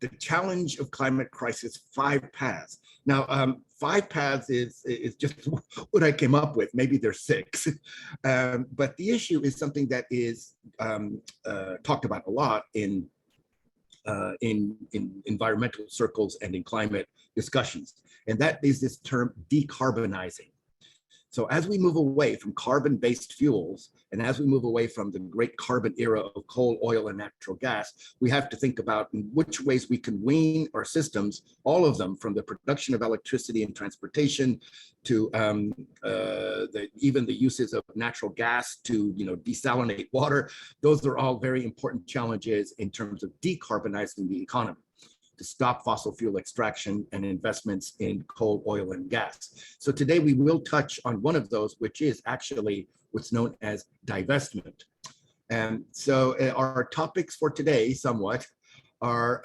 the challenge of climate crisis, 5 paths. Now, 5 paths is just what I came up with. Maybe there's 6. But the issue is something that is talked about a lot in environmental circles and in climate discussions. And that is this term decarbonizing. So as we move away from carbon-based fuels, and as we move away from the great carbon era of coal, oil, and natural gas, we have to think about in which ways we can wean our systems, all of them, from the production of electricity and transportation to even the uses of natural gas to desalinate water. Those are all very important challenges in terms of decarbonizing the economy, to stop fossil fuel extraction and investments in coal, oil, and gas. So today we will touch on one of those, which is actually what's known as divestment. And so our topics for today somewhat are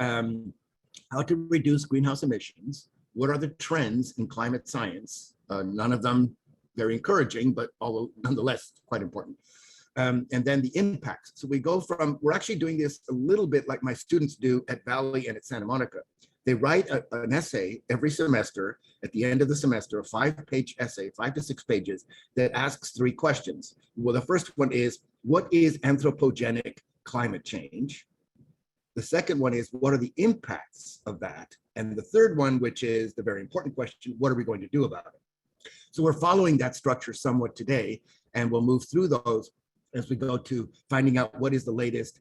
how to reduce greenhouse emissions, what are the trends in climate science, none of them very encouraging, but although nonetheless quite important. And then the impacts. So we go from, we're actually doing this a little bit like my students do at Valley and at Santa Monica. They write an essay every semester at the end of the semester, a 5-page essay, 5 to 6 pages, that asks 3 questions. Well, the first one is, what is anthropogenic climate change? The second one is, what are the impacts of that? And the third one, which is the very important question, what are we going to do about it? So we're following that structure somewhat today, and we'll move through those as we go to finding out what is the latest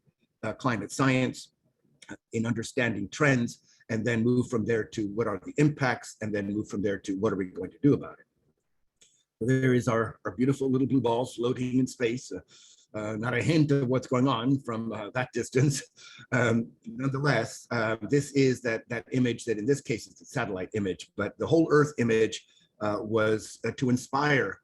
climate science in understanding trends, and then move from there to what are the impacts, and then move from there to what are we going to do about it. So there is our beautiful little blue ball floating in space. Not a hint of what's going on from that distance. Nonetheless, this is that image that in this case is a satellite image, but the whole Earth image was to inspire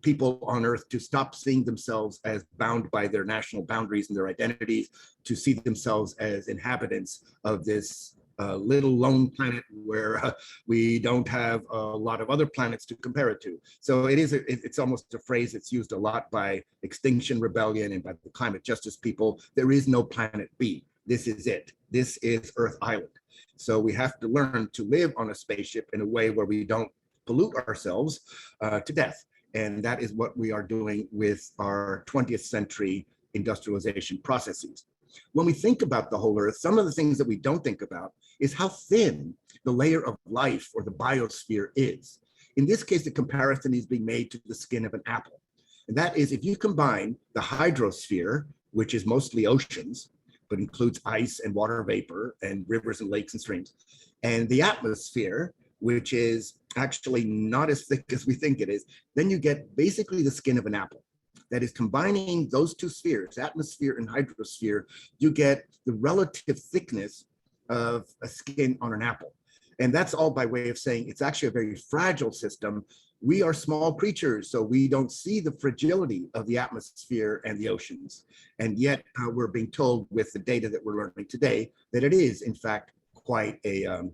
people on Earth to stop seeing themselves as bound by their national boundaries and their identities, to see themselves as inhabitants of this little lone planet where we don't have a lot of other planets to compare it to. So it's almost a phrase that's used a lot by Extinction Rebellion and by the climate justice people. There is no planet B. This is it. This is Earth Island. So we have to learn to live on a spaceship in a way where we don't pollute ourselves to death. And that is what we are doing with our 20th century industrialization processes. When we think about the whole Earth, some of the things that we don't think about is how thin the layer of life or the biosphere is. In this case, the comparison is being made to the skin of an apple. And that is, if you combine the hydrosphere, which is mostly oceans, but includes ice and water vapor and rivers and lakes and streams, and the atmosphere, which is actually not as thick as we think it is, then you get basically the skin of an apple. That is, combining those 2 spheres, atmosphere and hydrosphere, you get the relative thickness of a skin on an apple. And that's all by way of saying it's actually a very fragile system. We are small creatures, so we don't see the fragility of the atmosphere and the oceans. And yet we're being told with the data that we're learning today that it is, in fact, quite a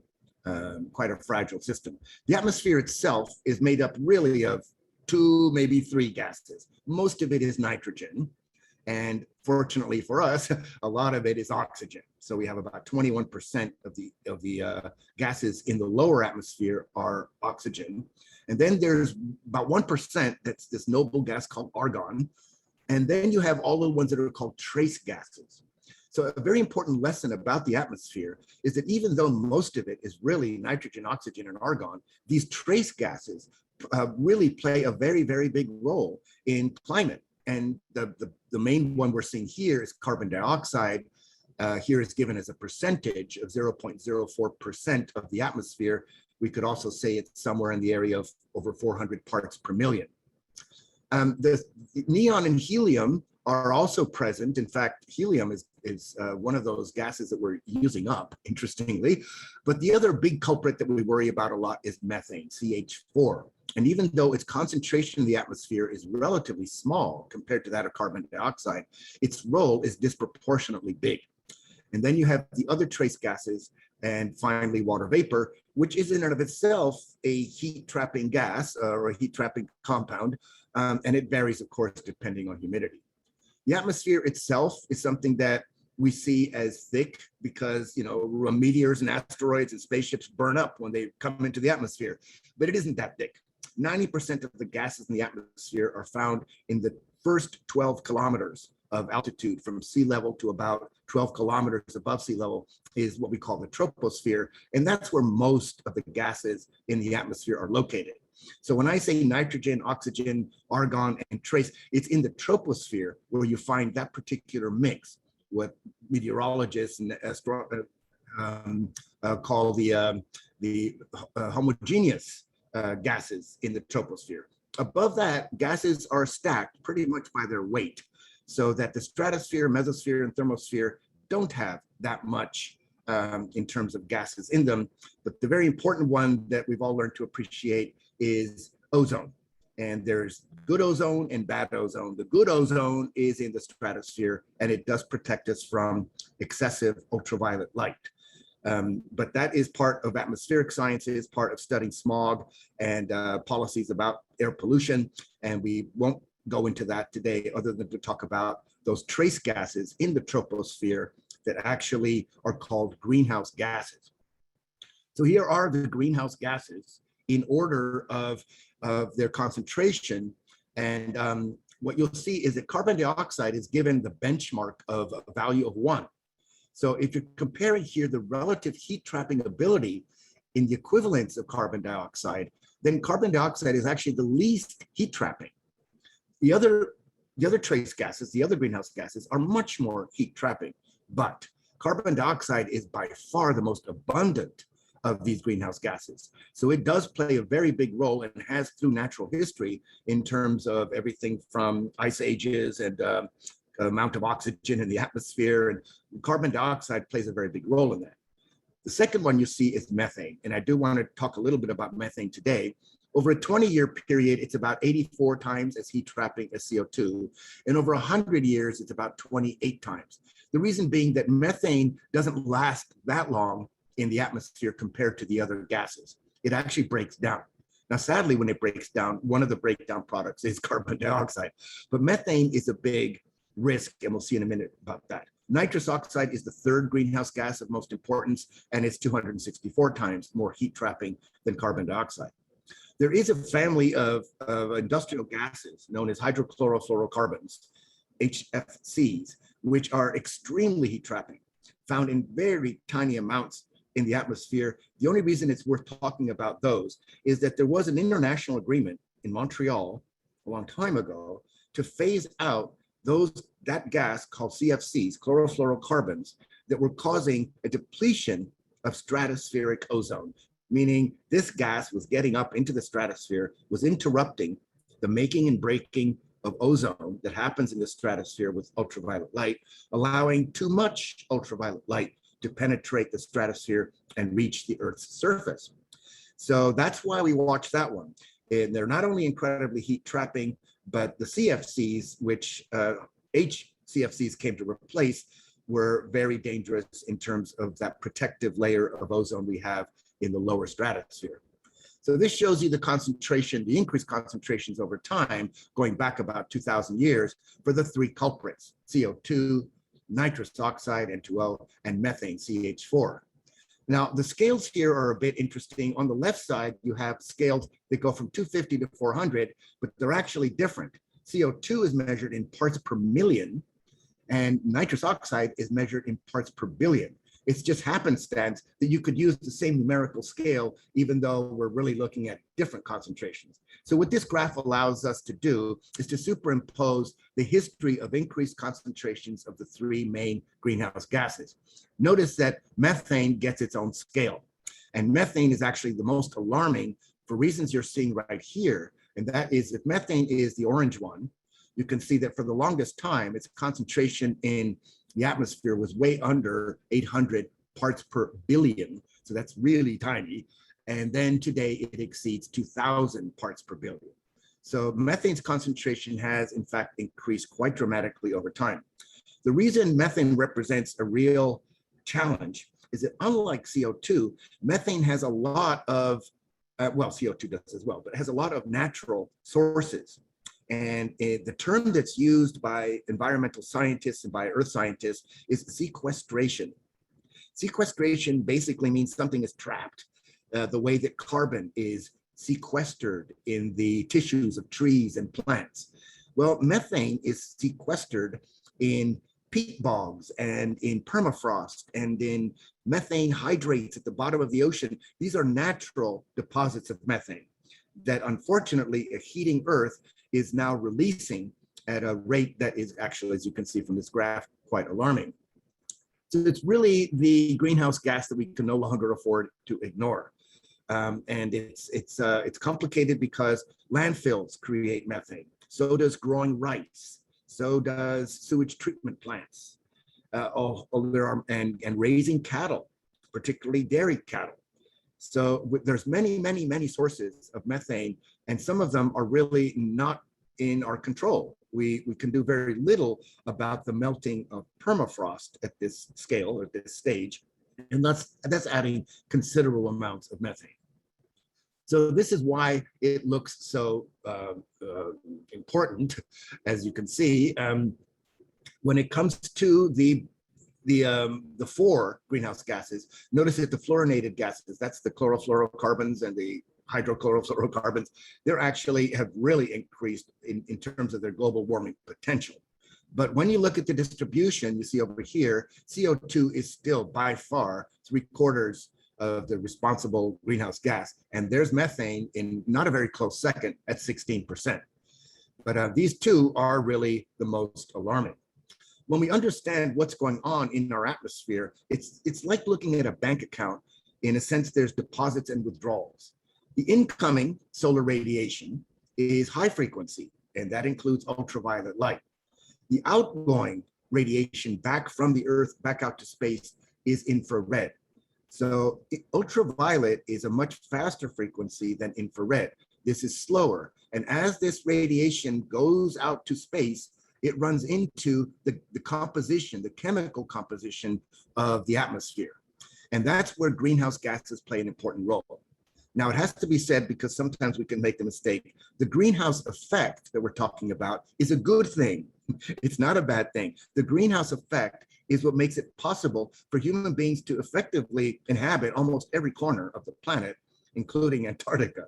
fragile system. The atmosphere itself is made up really of 2, maybe 3 gases. Most of it is nitrogen. And fortunately for us, a lot of it is oxygen. So we have about 21% of the gases in the lower atmosphere are oxygen. And then there's about 1% that's this noble gas called argon. And then you have all the ones that are called trace gases. So a very important lesson about the atmosphere is that even though most of it is really nitrogen, oxygen, and argon, these trace gases really play a very, very big role in climate. And the main one we're seeing here is carbon dioxide. Here is given as a percentage of 0.04% of the atmosphere. We could also say it's somewhere in the area of over 400 parts per million. The neon and helium are also present. In fact, helium is one of those gases that we're using up, interestingly. But the other big culprit that we worry about a lot is methane, CH4. And even though its concentration in the atmosphere is relatively small compared to that of carbon dioxide, its role is disproportionately big. And then you have the other trace gases, and finally water vapor, which is in and of itself a heat-trapping gas or a heat-trapping compound, and it varies, of course, depending on humidity. The atmosphere itself is something that we see as thick because, meteors and asteroids and spaceships burn up when they come into the atmosphere, but it isn't that thick. 90% of the gases in the atmosphere are found in the first 12 kilometers of altitude from sea level to about 12 kilometers above sea level is what we call the troposphere. And that's where most of the gases in the atmosphere are located. So when I say nitrogen, oxygen, argon, and trace, it's in the troposphere where you find that particular mix, what meteorologists and call the homogeneous gases in the troposphere. Above that, gases are stacked pretty much by their weight, so that the stratosphere, mesosphere, and thermosphere don't have that much in terms of gases in them. But the very important one that we've all learned to appreciate is ozone. And there's good ozone and bad ozone. The good ozone is in the stratosphere, and it does protect us from excessive ultraviolet light. But that is part of atmospheric sciences, part of studying smog and policies about air pollution. And we won't go into that today other than to talk about those trace gases in the troposphere that actually are called greenhouse gases. So here are the greenhouse gases in order of their concentration. And what you'll see is that carbon dioxide is given the benchmark of a value of 1. So if you're comparing here the relative heat trapping ability in the equivalence of carbon dioxide, then carbon dioxide is actually the least heat trapping. The other trace gases, the other greenhouse gases, are much more heat trapping, but carbon dioxide is by far the most abundant of these greenhouse gases. So it does play a very big role and has through natural history in terms of everything from ice ages and amount of oxygen in the atmosphere, and carbon dioxide plays a very big role in that. The second one you see is methane, and I do want to talk a little bit about methane today. Over a 20-year period, it's about 84 times as heat trapping as CO2, and over 100 years, it's about 28 times. The reason being that methane doesn't last that long in the atmosphere compared to the other gases. It actually breaks down. Now, sadly, when it breaks down, one of the breakdown products is carbon dioxide, but methane is a big risk, and we'll see in a minute about that. Nitrous oxide is the third greenhouse gas of most importance, and it's 264 times more heat trapping than carbon dioxide. There is a family of industrial gases known as hydrochlorofluorocarbons, HFCs, which are extremely heat trapping, found in very tiny amounts in the atmosphere. The only reason it's worth talking about those is that there was an international agreement in Montreal a long time ago to phase out that gas called CFCs, chlorofluorocarbons, that were causing a depletion of stratospheric ozone, meaning this gas was getting up into the stratosphere, was interrupting the making and breaking of ozone that happens in the stratosphere with ultraviolet light, allowing too much ultraviolet light to penetrate the stratosphere and reach the Earth's surface. So that's why we watch that one. And they're not only incredibly heat trapping, but the CFCs, which HCFCs came to replace, were very dangerous in terms of that protective layer of ozone we have in the lower stratosphere. So this shows you the concentration, the increased concentrations over time, going back about 2,000 years for the three culprits: CO2, nitrous oxide, N2O, and methane, CH4. Now, the scales here are a bit interesting. On the left side, you have scales that go from 250 to 400, but they're actually different. CO2 is measured in parts per million, and nitrous oxide is measured in parts per billion. It's just happenstance that you could use the same numerical scale, even though we're really looking at different concentrations. So what this graph allows us to do is to superimpose the history of increased concentrations of the three main greenhouse gases. Notice that methane gets its own scale, and methane is actually the most alarming for reasons you're seeing right here. And that is, if methane is the orange one, you can see that for the longest time, its concentration in the atmosphere was way under 800 parts per billion. So that's really tiny. And then today it exceeds 2,000 parts per billion. So methane's concentration has in fact increased quite dramatically over time. The reason methane represents a real challenge is that unlike CO2, methane has a lot of, well, CO2 does as well, but it has a lot of natural sources. And the term that's used by environmental scientists and by earth scientists is sequestration. Sequestration basically means something is trapped, the way that carbon is sequestered in the tissues of trees and plants. Well, methane is sequestered in peat bogs and in permafrost and in methane hydrates at the bottom of the ocean. These are natural deposits of methane that unfortunately a heating Earth is now releasing at a rate that is actually, as you can see from this graph, quite alarming. So it's really the greenhouse gas that we can no longer afford to ignore. And it's complicated because landfills create methane. So does growing rice. So does sewage treatment plants. And raising cattle, particularly dairy cattle. So there's many sources of methane, and some of them are really not in our control. We can do very little about the melting of permafrost at this scale, or at this stage, and that's adding considerable amounts of methane. So this is why it looks so important, as you can see, when it comes to the four greenhouse gases. Notice that the fluorinated gases, that's the chlorofluorocarbons and the hydrochlorofluorocarbons, they're actually have really increased in terms of their global warming potential. But when you look at the distribution, you see over here, CO2 is still by far 3/4 of the responsible greenhouse gas. And there's methane in not a very close second at 16%. But these two are really the most alarming. When we understand what's going on in our atmosphere, it's like looking at a bank account. In a sense, there's deposits and withdrawals. The incoming solar radiation is high frequency, and that includes ultraviolet light. The outgoing radiation back from the Earth, back out to space, is infrared. So ultraviolet is a much faster frequency than infrared. This is slower. And as this radiation goes out to space, it runs into the composition, the chemical composition of the atmosphere. And that's where greenhouse gases play an important role. Now, it has to be said, because sometimes we can make the mistake, the greenhouse effect that we're talking about is a good thing. It's not a bad thing. The greenhouse effect is what makes it possible for human beings to effectively inhabit almost every corner of the planet, including Antarctica,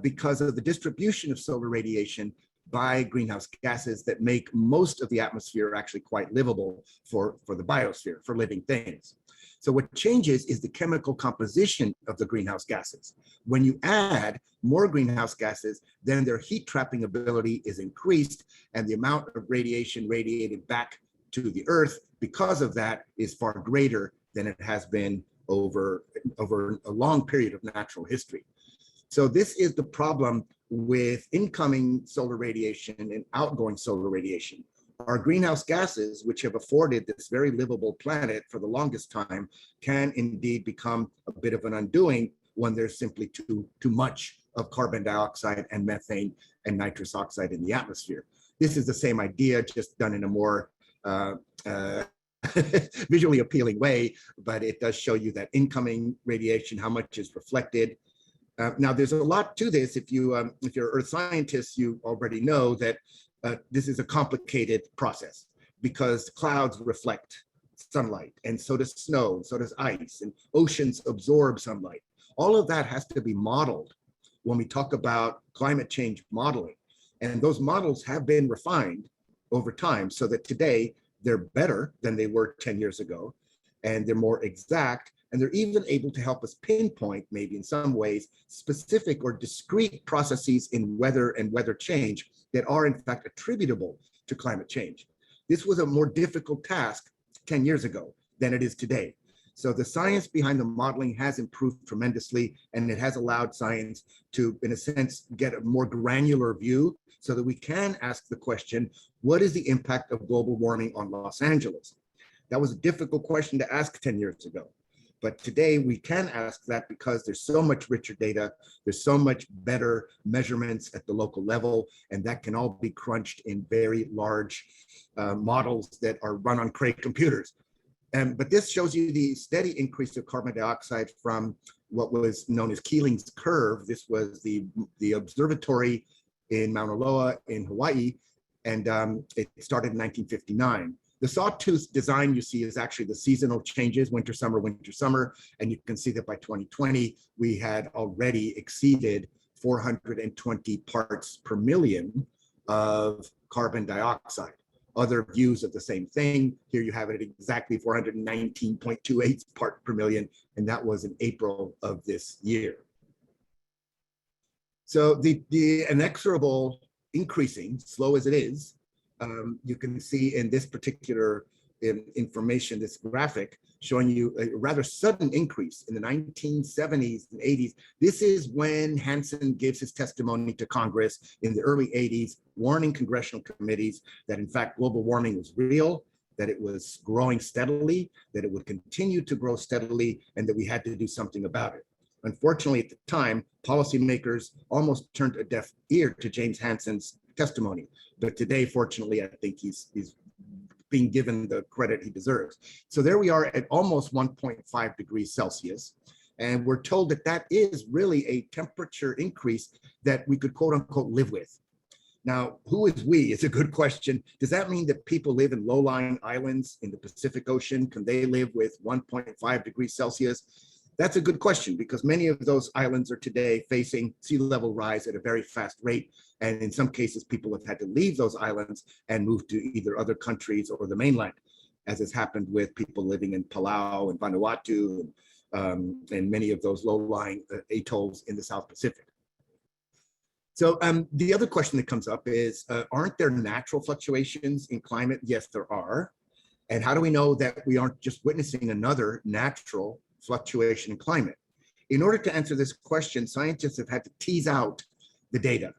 because of the distribution of solar radiation by greenhouse gases that make most of the atmosphere actually quite livable for the biosphere, for living things. So what changes is the chemical composition of the greenhouse gases. When you add more greenhouse gases, then their heat trapping ability is increased, and the amount of radiation radiated back to the Earth because of that is far greater than it has been over a long period of natural history. So this is the problem with incoming solar radiation and outgoing solar radiation. Our greenhouse gases, which have afforded this very livable planet for the longest time, can indeed become a bit of an undoing when there's simply too much of carbon dioxide and methane and nitrous oxide in the atmosphere. This is the same idea, just done in a more visually appealing way, but it does show you that incoming radiation, how much is reflected. Now, there's a lot to this. If you're earth scientists, you already know that this is a complicated process, because clouds reflect sunlight, and so does snow, and so does ice, and oceans absorb sunlight. All of that has to be modeled when we talk about climate change modeling. And those models have been refined over time so that today they're better than they were 10 years ago, and they're more exact, and they're even able to help us pinpoint, maybe in some ways, specific or discrete processes in weather and weather change that are in fact attributable to climate change. This was a more difficult task 10 years ago than it is today. So the science behind the modeling has improved tremendously, and it has allowed science to, in a sense, get a more granular view so that we can ask the question, what is the impact of global warming on Los Angeles? That was a difficult question to ask 10 years ago. But today we can ask that because there's so much richer data, there's so much better measurements at the local level, and that can all be crunched in very large models that are run on Cray computers. But this shows you the steady increase of carbon dioxide from what was known as Keeling's curve. This was the observatory in Mauna Loa in Hawaii, and it started in 1959. The sawtooth design you see is actually the seasonal changes, winter, summer, and you can see that by 2020, we had already exceeded 420 parts per million of carbon dioxide. Other views of the same thing. Here you have it at exactly 419.28 parts per million, and that was in April of this year. So the inexorable increasing, slow as it is, you can see in this particular information, this graphic, showing you a rather sudden increase in the 1970s and 80s. This is when Hansen gives his testimony to Congress in the early 80s, warning congressional committees that in fact global warming was real, that it was growing steadily, that it would continue to grow steadily, and that we had to do something about it. Unfortunately, at the time, policymakers almost turned a deaf ear to James Hansen's testimony. But today, fortunately, I think he's being given the credit he deserves. So there we are at almost 1.5 degrees Celsius. And we're told that that is really a temperature increase that we could quote unquote live with. Now, who is we is a good question. Does that mean that people live in low-lying islands in the Pacific Ocean? Can they live with 1.5 degrees Celsius? That's a good question, because many of those islands are today facing sea level rise at a very fast rate. And in some cases, people have had to leave those islands and move to either other countries or the mainland, as has happened with people living in Palau and Vanuatu and many of those low-lying atolls in the South Pacific. So the other question that comes up is, aren't there natural fluctuations in climate? Yes, there are. And how do we know that we aren't just witnessing another natural fluctuation in climate? In order to answer this question, scientists have had to tease out the data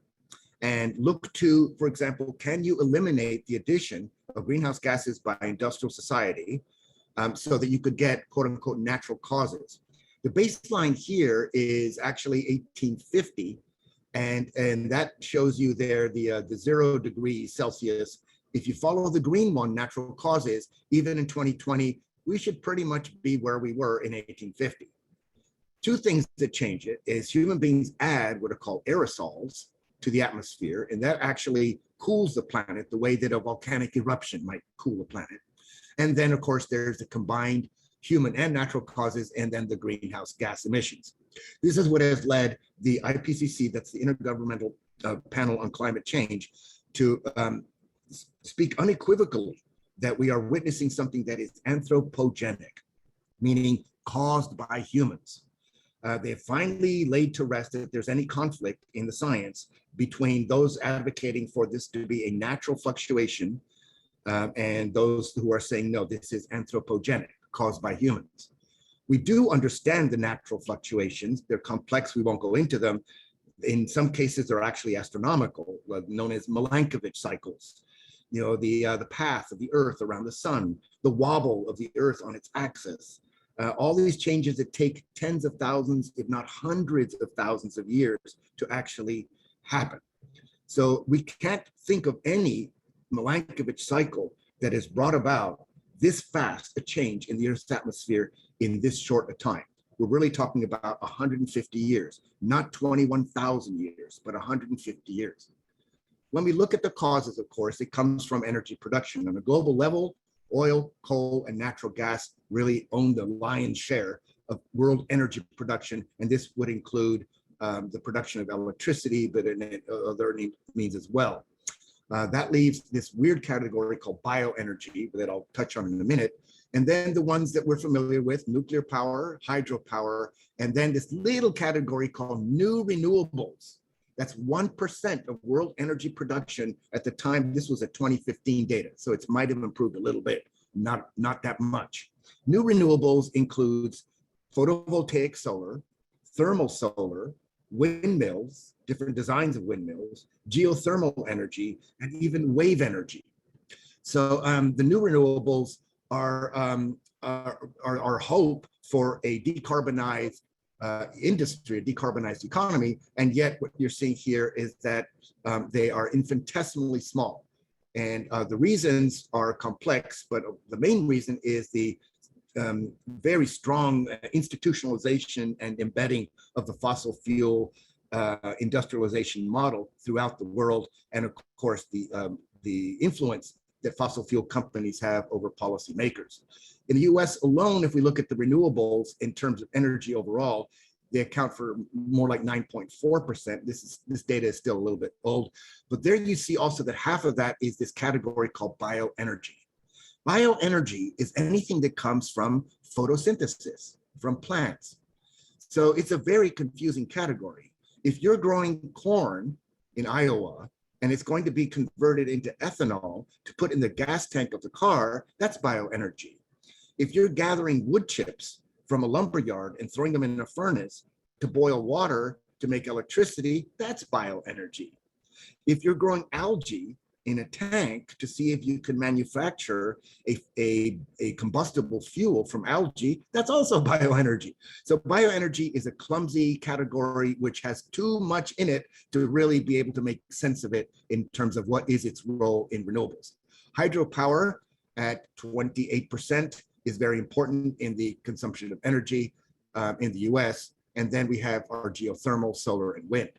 and look to, for example, can you eliminate the addition of greenhouse gases by industrial society so that you could get quote unquote natural causes? The baseline here is actually 1850, and that shows you there the 0 degrees Celsius. If you follow the green one, natural causes, even in 2020, we should pretty much be where we were in 1850. Two things that change it is human beings add what are called aerosols to the atmosphere, and that actually cools the planet the way that a volcanic eruption might cool a planet. And then, of course, there's the combined human and natural causes, and then the greenhouse gas emissions. This is what has led the IPCC, that's the Intergovernmental Panel on Climate Change, to speak unequivocally that we are witnessing something that is anthropogenic, meaning caused by humans. They have finally laid to rest that there's any conflict in the science between those advocating for this to be a natural fluctuation and those who are saying, no, this is anthropogenic, caused by humans. We do understand the natural fluctuations. They're complex, we won't go into them. In some cases, they're actually astronomical, known as Milankovitch cycles. You know, the path of the Earth around the sun, the wobble of the Earth on its axis, all these changes that take tens of thousands, if not hundreds of thousands of years to actually happen. So we can't think of any Milankovitch cycle that has brought about this fast a change in the Earth's atmosphere in this short a time. We're really talking about 150 years, not 21,000 years, but 150 years. When we look at the causes, of course, it comes from energy production. On a global level, oil, coal, and natural gas really own the lion's share of world energy production, and this would include the production of electricity, but in other means as well. That leaves this weird category called bioenergy that I'll touch on in a minute. And then the ones that we're familiar with, nuclear power, hydropower, and then this little category called new renewables. That's 1% of world energy production at the time. This was at 2015 data, so it might have improved a little bit, not that much. New renewables includes photovoltaic solar, thermal solar, windmills, different designs of windmills, geothermal energy, and even wave energy. So the new renewables are our hope for a decarbonized industry, a decarbonized economy, and yet what you're seeing here is that they are infinitesimally small. And the reasons are complex, but the main reason is the very strong institutionalization and embedding of the fossil fuel industrialization model throughout the world, and of course the influence that fossil fuel companies have over policymakers. In the US alone, if we look at the renewables in terms of energy overall, they account for more like 9.4%. This data is still a little bit old, but there you see also that half of that is this category called bioenergy. Bioenergy is anything that comes from photosynthesis, from plants. So it's a very confusing category. If you're growing corn in Iowa and it's going to be converted into ethanol to put in the gas tank of the car, that's bioenergy. If you're gathering wood chips from a lumber yard and throwing them in a furnace to boil water to make electricity, that's bioenergy. If you're growing algae in a tank to see if you can manufacture a combustible fuel from algae, that's also bioenergy. So bioenergy is a clumsy category which has too much in it to really be able to make sense of it in terms of what is its role in renewables. Hydropower at 28% is very important in the consumption of energy in the US. And then we have our geothermal, solar, and wind.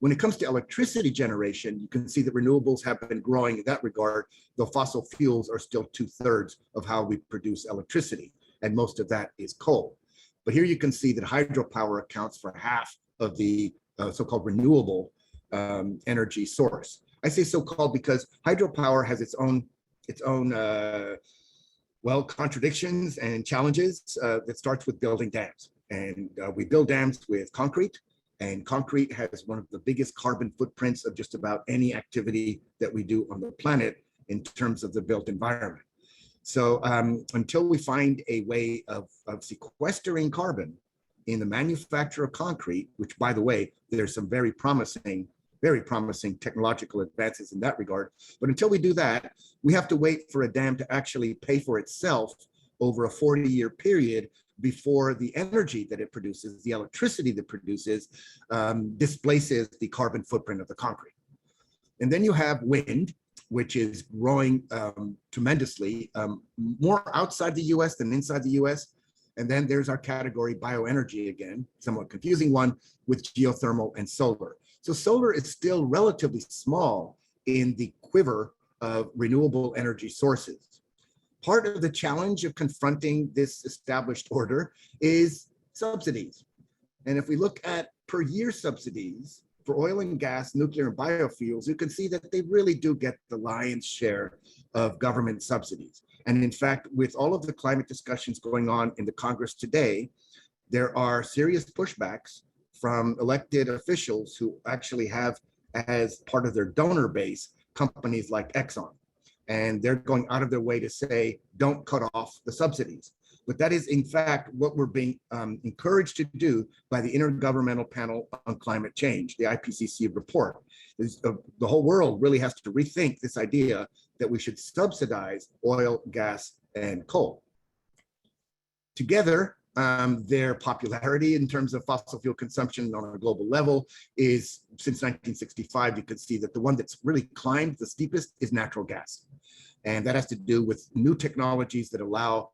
When it comes to electricity generation, you can see that renewables have been growing in that regard, though fossil fuels are still 2/3 of how we produce electricity, and most of that is coal. But here you can see that hydropower accounts for half of the so-called renewable energy source. I say so-called because hydropower has its own well, contradictions and challenges that starts with building dams. And we build dams with concrete, and concrete has one of the biggest carbon footprints of just about any activity that we do on the planet in terms of the built environment. So until we find a way of sequestering carbon in the manufacture of concrete, which by the way, there's some very promising technological advances in that regard. But until we do that, we have to wait for a dam to actually pay for itself over a 40-year period before the energy that it produces, the electricity that it produces, displaces the carbon footprint of the concrete. And then you have wind, which is growing tremendously, more outside the US than inside the US. And then there's our category bioenergy again, somewhat confusing one, with geothermal and solar. So solar is still relatively small in the quiver of renewable energy sources. Part of the challenge of confronting this established order is subsidies. And if we look at per year subsidies for oil and gas, nuclear and biofuels, you can see that they really do get the lion's share of government subsidies. And in fact, with all of the climate discussions going on in the Congress today, there are serious pushbacks from elected officials who actually have as part of their donor base companies like Exxon. And they're going out of their way to say, don't cut off the subsidies. But that is, in fact, what we're being encouraged to do by the Intergovernmental Panel on Climate Change, the IPCC report. The whole world really has to rethink this idea that we should subsidize oil, gas, and coal. Together, their popularity in terms of fossil fuel consumption on a global level is, since 1965, you can see that the one that's really climbed the steepest is natural gas. And that has to do with new technologies that allow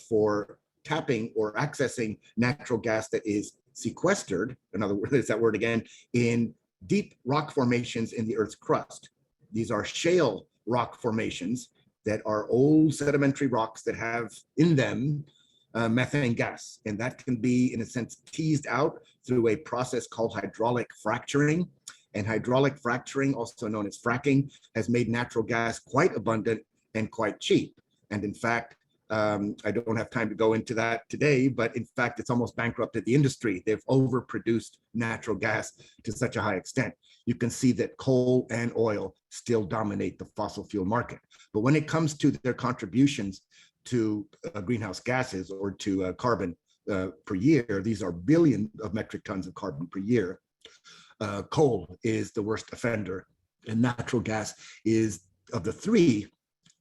for tapping or accessing natural gas that is sequestered, in other words, there's that word again, in deep rock formations in the Earth's crust. These are shale rock formations that are old sedimentary rocks that have in them methane gas. And that can be, in a sense, teased out through a process called hydraulic fracturing. And hydraulic fracturing, also known as fracking, has made natural gas quite abundant and quite cheap. And in fact, I don't have time to go into that today, but in fact, it's almost bankrupted the industry. They've overproduced natural gas to such a high extent. You can see that coal and oil still dominate the fossil fuel market. But when it comes to their contributions to greenhouse gases or to carbon per year, these are billions of metric tons of carbon per year. Coal is the worst offender, and natural gas is, of the three,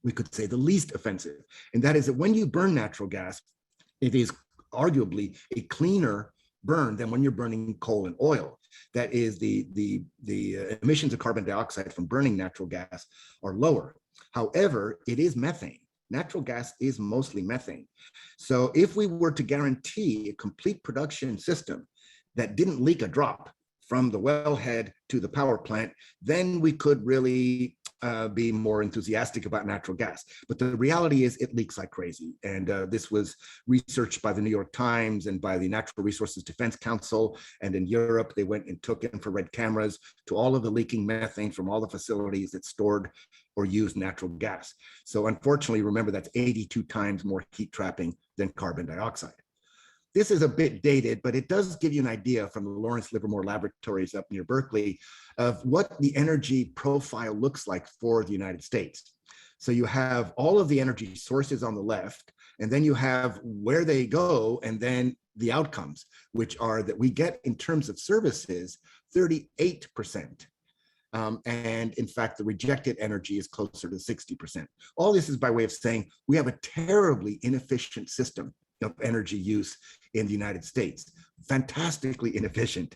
we could say the least offensive. And that is that when you burn natural gas, it is arguably a cleaner burn than when you're burning coal and oil. That is, the emissions of carbon dioxide from burning natural gas are lower. However, it is methane. Natural gas is mostly methane. So if we were to guarantee a complete production system that didn't leak a drop from the wellhead to the power plant, then we could really be more enthusiastic about natural gas. But the reality is it leaks like crazy. And this was researched by the New York Times and by the Natural Resources Defense Council. And in Europe, they went and took infrared cameras to all of the leaking methane from all the facilities that stored or used natural gas. So unfortunately, remember, that's 82 times more heat trapping than carbon dioxide. This is a bit dated, but it does give you an idea from the Lawrence Livermore Laboratories up near Berkeley of what the energy profile looks like for the United States. So you have all of the energy sources on the left, and then you have where they go, and then the outcomes, which are that we get in terms of services, 38%. And in fact, the rejected energy is closer to 60%. All this is by way of saying we have a terribly inefficient system of energy use in the United States, fantastically inefficient,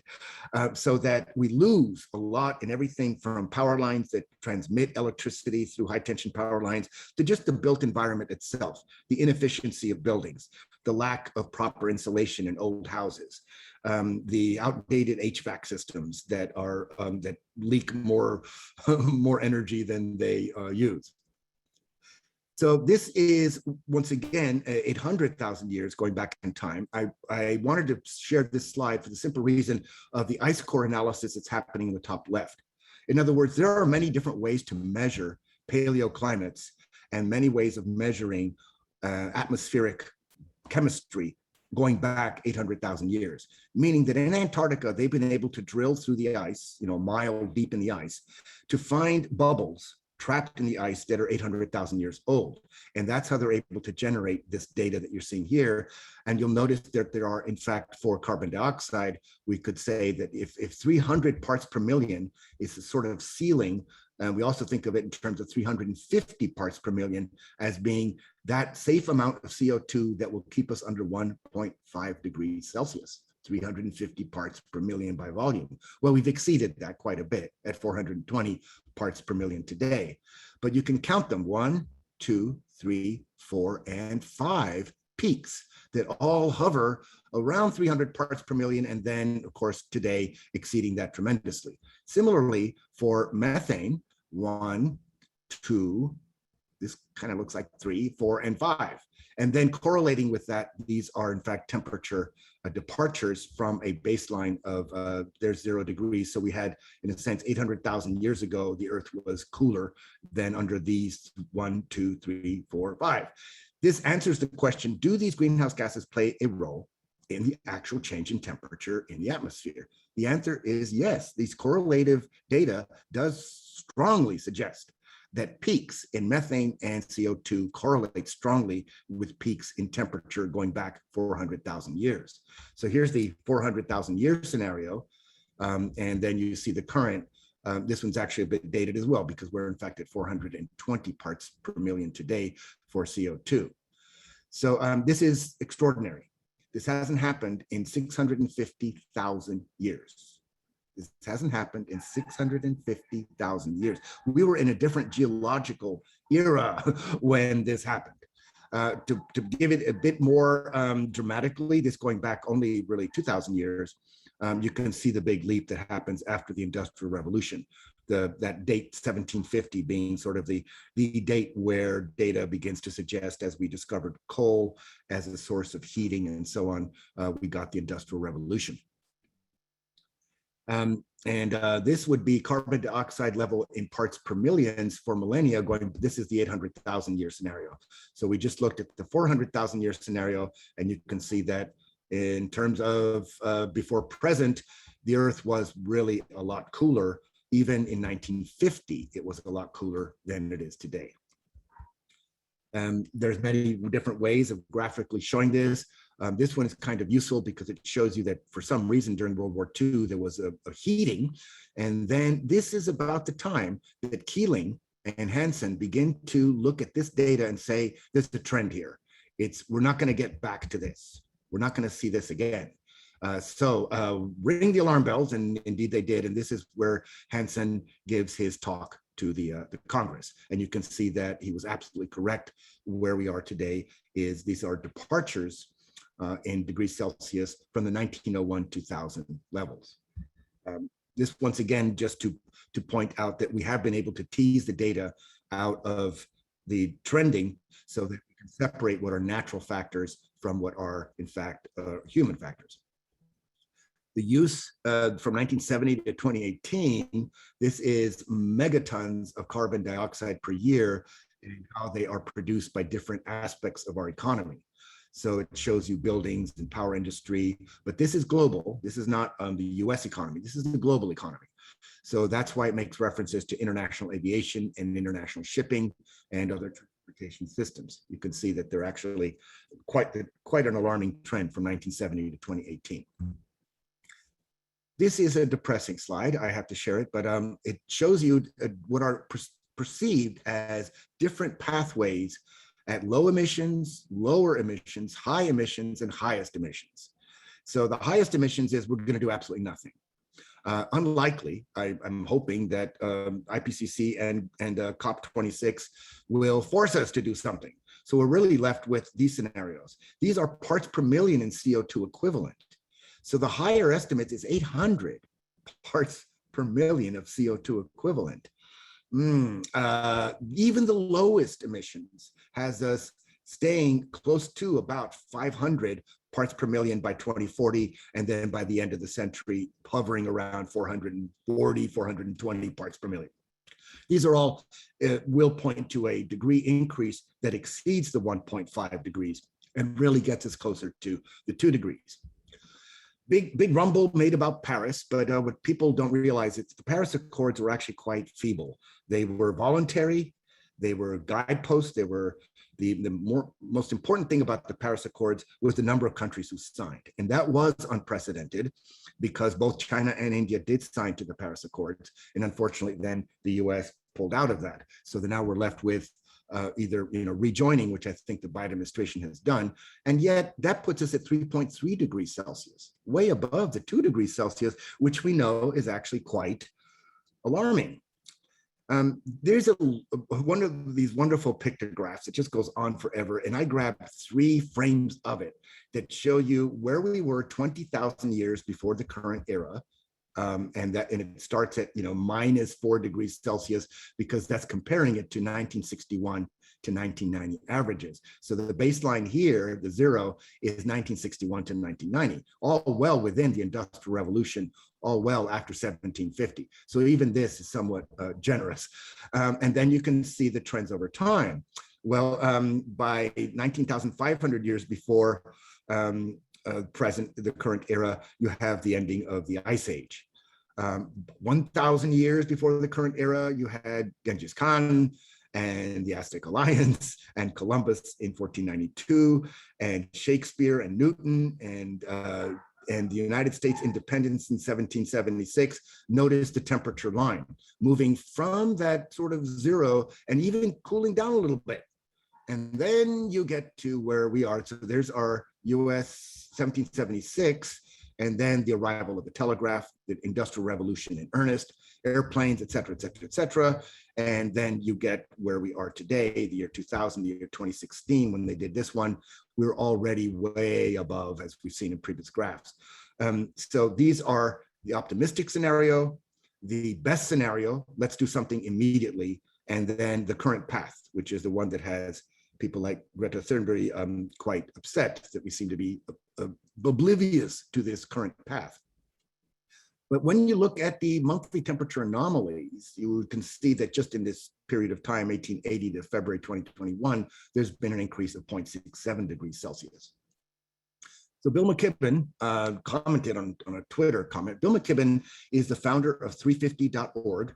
so that we lose a lot in everything from power lines that transmit electricity through high tension power lines to just the built environment itself, the inefficiency of buildings, the lack of proper insulation in old houses, the outdated HVAC systems that are that leak more energy than they use. So this is, once again, 800,000 years going back in time. I wanted to share this slide for the simple reason of the ice core analysis that's happening in the top left. In other words, there are many different ways to measure paleoclimates and many ways of measuring atmospheric chemistry going back 800,000 years, meaning that in Antarctica, they've been able to drill through the ice, a mile deep in the ice, to find bubbles trapped in the ice that are 800,000 years old. And that's how they're able to generate this data that you're seeing here. And you'll notice that there are, in fact, for carbon dioxide, we could say that if 300 parts per million is the sort of ceiling, and we also think of it in terms of 350 parts per million as being that safe amount of CO2 that will keep us under 1.5 degrees Celsius. 350 parts per million by volume. Well, we've exceeded that quite a bit at 420 parts per million today, but you can count them 1, 2, 3, 4, and 5 peaks that all hover around 300 parts per million, and then, of course, today exceeding that tremendously. Similarly, for methane, 1, 2, this kind of looks like 3, 4, and 5. And then correlating with that, these are in fact temperature departures from a baseline of there's 0 degrees. So we had, in a sense, 800,000 years ago, the Earth was cooler than under these 1, 2, 3, 4, 5. This answers the question, do these greenhouse gases play a role in the actual change in temperature in the atmosphere? The answer is yes. These correlative data does strongly suggest that peaks in methane and CO2 correlate strongly with peaks in temperature going back 400,000 years. So here's the 400,000 year scenario. And then you see the current, this one's actually a bit dated as well, because we're in fact at 420 parts per million today for CO2. So this is extraordinary. This hasn't happened in 650,000 years. This hasn't happened in 650,000 years. We were in a different geological era when this happened. To give it a bit more dramatically, this going back only really 2,000 years, you can see the big leap that happens after the Industrial Revolution. That date 1750 being sort of the date where data begins to suggest, as we discovered coal as a source of heating and so on, we got the Industrial Revolution. This would be carbon dioxide level in parts per millions for millennia going, this is the 800,000 year scenario. So we just looked at the 400,000 year scenario, and you can see that in terms of before present, the Earth was really a lot cooler. Even in 1950, it was a lot cooler than it is today. There's many different ways of graphically showing this. This one is kind of useful because it shows you that for some reason during World War II, there was a heating. And then this is about the time that Keeling and Hansen begin to look at this data and say, there's a trend here. We're not going to get back to this. We're not going to see this again. So ring the alarm bells, and indeed they did. And this is where Hansen gives his talk to the Congress. And you can see that he was absolutely correct. Where we are today is these are departures in degrees Celsius from the 1901-2000 levels. This once again, just to point out that we have been able to tease the data out of the trending so that we can separate what are natural factors from what are, in fact, human factors. The use from 1970 to 2018, this is megatons of carbon dioxide per year and how they are produced by different aspects of our economy. So it shows you buildings and power industry, but this is global. This is not the US economy. This is the global economy. So that's why it makes references to international aviation and international shipping and other transportation systems. You can see that they're actually quite an alarming trend from 1970 to 2018. This is a depressing slide. I have to share it, but it shows you what are perceived as different pathways at low emissions, lower emissions, high emissions, and highest emissions. So the highest emissions is we're going to do absolutely nothing. Unlikely, I'm hoping that IPCC and COP26 will force us to do something. So we're really left with these scenarios. These are parts per million in CO2 equivalent. So the higher estimate is 800 parts per million of CO2 equivalent. Even the lowest emissions has us staying close to about 500 parts per million by 2040, and then by the end of the century, hovering around 440, 420 parts per million. These are all will point to a degree increase that exceeds the 1.5 degrees and really gets us closer to the 2 degrees. Big rumble made about Paris, but what people don't realize is the Paris Accords were actually quite feeble. They were voluntary, they were guideposts, they were the most important thing about the Paris Accords was the number of countries who signed. And that was unprecedented because both China and India did sign to the Paris Accords. And unfortunately, then the US pulled out of that. So then now we're left with either rejoining, which I think the Biden administration has done, and yet that puts us at 3.3 degrees Celsius, way above the 2 degrees Celsius, which we know is actually quite alarming. There's one of these wonderful pictographs that just goes on forever, and I grabbed 3 frames of it that show you where we were 20,000 years before the current era. And it starts at minus 4 degrees Celsius because that's comparing it to 1961 to 1990 averages. So the baseline here, the 0, is 1961 to 1990, all well within the Industrial Revolution, all well after 1750. So even this is somewhat generous. And then you can see the trends over time. Well, by 19,500 years before the current era, you have the ending of the Ice Age. 1,000 years before the current era, you had Genghis Khan and the Aztec Alliance and Columbus in 1492 and Shakespeare and Newton and the United States independence in 1776. Notice the temperature line moving from that sort of 0 and even cooling down a little bit. And then you get to where we are. So there's our US 1776, and then the arrival of the telegraph, the Industrial Revolution in earnest, airplanes, et cetera, et cetera, et cetera. And then you get where we are today, the year 2000, the year 2016, when they did this one, we were already way above, as we've seen in previous graphs. So these are the optimistic scenario, the best scenario, let's do something immediately, and then the current path, which is the one that has people like Greta Thunberg quite upset that we seem to be oblivious to this current path. But when you look at the monthly temperature anomalies, you can see that just in this period of time, 1880 to February 2021, there's been an increase of 0.67 degrees Celsius. So Bill McKibben commented on a Twitter comment. Bill McKibben is the founder of 350.org.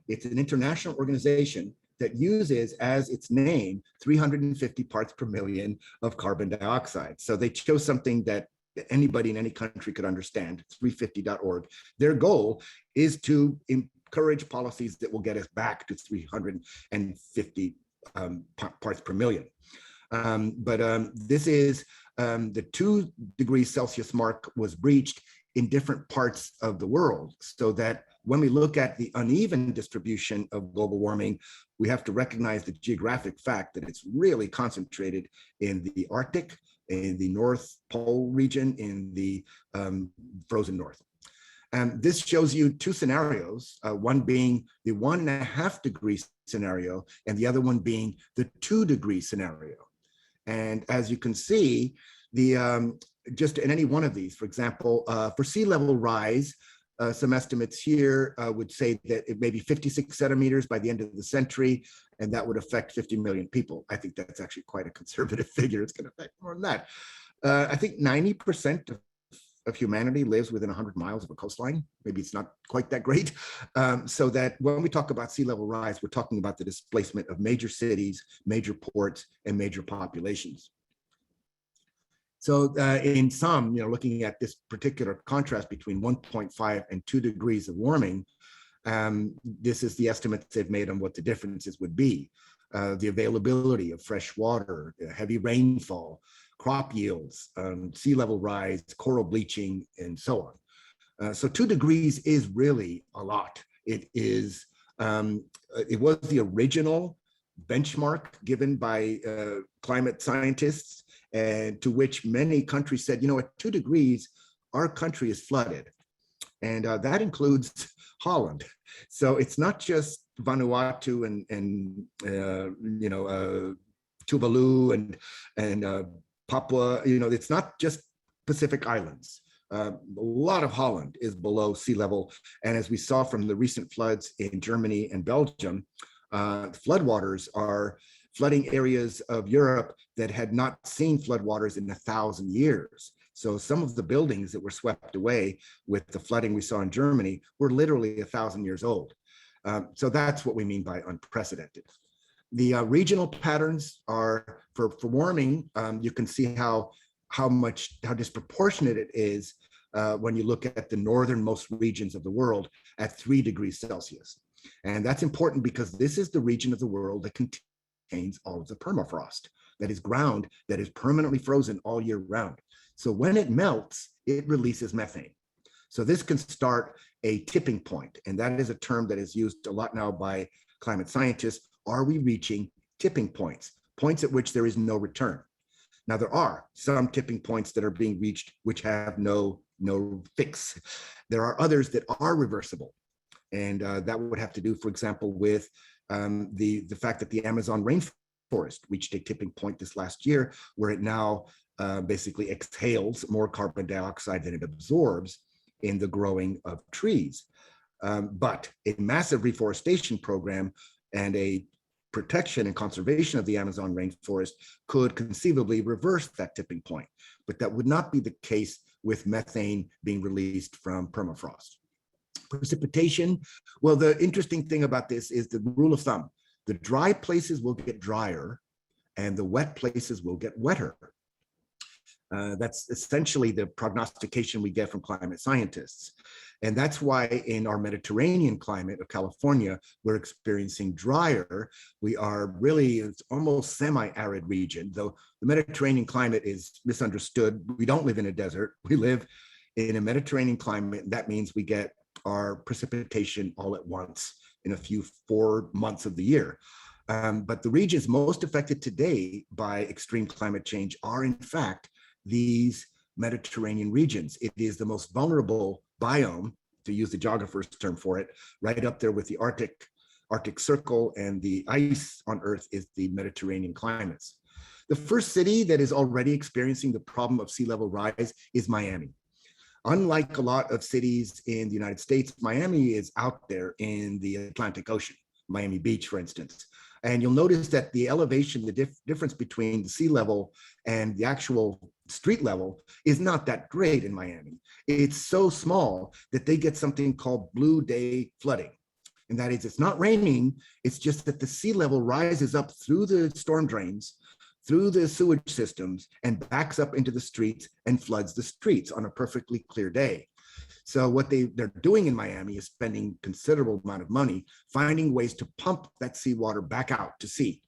It's an international organization that uses as its name 350 parts per million of carbon dioxide. So they chose something that anybody in any country could understand, 350.org. Their goal is to encourage policies that will get us back to 350 parts per million. This is the 2 degrees Celsius mark was breached in different parts of the world, so that when we look at the uneven distribution of global warming, we have to recognize the geographic fact that it's really concentrated in the Arctic, in the North Pole region, in the frozen north. And this shows you two scenarios, one being the 1.5 degree scenario and the other one being the 2 degree scenario. And as you can see, just in any one of these, for example, for sea level rise, some estimates here would say that it may be 56 centimeters by the end of the century, and that would affect 50 million people. I think that's actually quite a conservative figure. It's going to affect more than that. I think 90% of humanity lives within 100 miles of a coastline. Maybe it's not quite that great. So that when we talk about sea level rise, we're talking about the displacement of major cities, major ports, and major populations. So in sum, looking at this particular contrast between 1.5 and 2 degrees of warming, this is the estimates they've made on what the differences would be. The availability of fresh water, heavy rainfall, crop yields, sea level rise, coral bleaching, and so on. So 2 degrees is really a lot. It is. It was the original benchmark given by climate scientists, and to which many countries said, at 2 degrees, our country is flooded. And that includes Holland. So it's not just Vanuatu and Tuvalu and Papua, it's not just Pacific Islands. A lot of Holland is below sea level. And as we saw from the recent floods in Germany and Belgium, floodwaters are flooding areas of Europe that had not seen floodwaters in 1,000 years. So some of the buildings that were swept away with the flooding we saw in Germany were literally 1,000 years old. So that's what we mean by unprecedented. The regional patterns are for warming. You can see how disproportionate it is when you look at the northernmost regions of the world at 3 degrees Celsius. And that's important because this is the region of the world that contains all of the permafrost, that is ground that is permanently frozen all year round. So when it melts, it releases methane. So this can start a tipping point, and that is a term that is used a lot now by climate scientists. Are we reaching tipping points, points at which there is no return? Now, there are some tipping points that are being reached which have no fix. There are others that are reversible, and that would have to do, for example, with the fact that the Amazon rainforest reached a tipping point this last year, where it now basically exhales more carbon dioxide than it absorbs in the growing of trees. But a massive reforestation program and a protection and conservation of the Amazon rainforest could conceivably reverse that tipping point. But that would not be the case with methane being released from permafrost. Precipitation, well, the interesting thing about this is the rule of thumb. The dry places will get drier and the wet places will get wetter. That's essentially the prognostication we get from climate scientists. And that's why in our Mediterranean climate of California, we're experiencing drier. We are really, it's almost semi-arid region, though the Mediterranean climate is misunderstood. We don't live in a desert. We live in a Mediterranean climate. That means we get our precipitation all at once in a few 4 months of the year. But the regions most affected today by extreme climate change are in fact these Mediterranean regions. It is the most vulnerable biome, to use the geographer's term for it, right up there with the Arctic Circle, and the ice on Earth is the Mediterranean climates. The first city that is already experiencing the problem of sea level rise is Miami. Unlike a lot of cities in the United States, Miami is out there in the Atlantic Ocean, Miami Beach, for instance. And you'll notice that the elevation, the difference between the sea level and the actual street level is not that great in Miami. It's so small that they get something called blue day flooding. And that is, it's not raining, it's just that the sea level rises up through the storm drains, through the sewage systems, and backs up into the streets and floods the streets on a perfectly clear day. So what they're doing in Miami is spending considerable amount of money finding ways to pump that seawater back out to sea.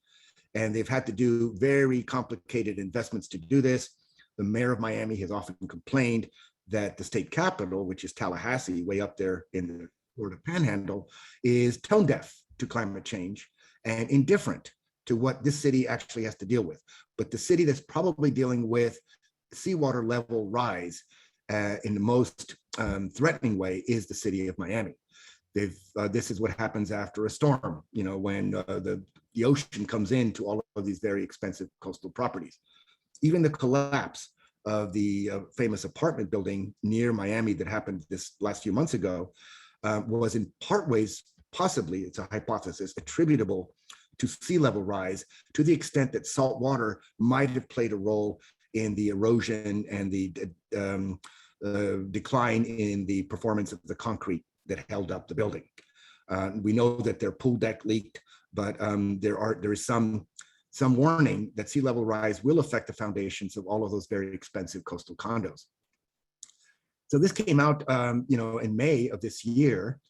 And they've had to do very complicated investments to do this. The mayor of Miami has often complained that the state capital, which is Tallahassee, way up there in the Florida Panhandle, is tone deaf to climate change and indifferent to what this city actually has to deal with. But the city that's probably dealing with seawater level rise in the most threatening way is the city of Miami. This is what happens after a storm, when the ocean comes into all of these very expensive coastal properties. Even the collapse of the famous apartment building near Miami that happened this last few months ago was in part ways, possibly, it's a hypothesis, attributable to sea level rise, to the extent that salt water might have played a role in the erosion and the decline in the performance of the concrete that held up the building. We know that their pool deck leaked, but there is some warning that sea level rise will affect the foundations of all of those very expensive coastal condos. So this came out, in May of this year.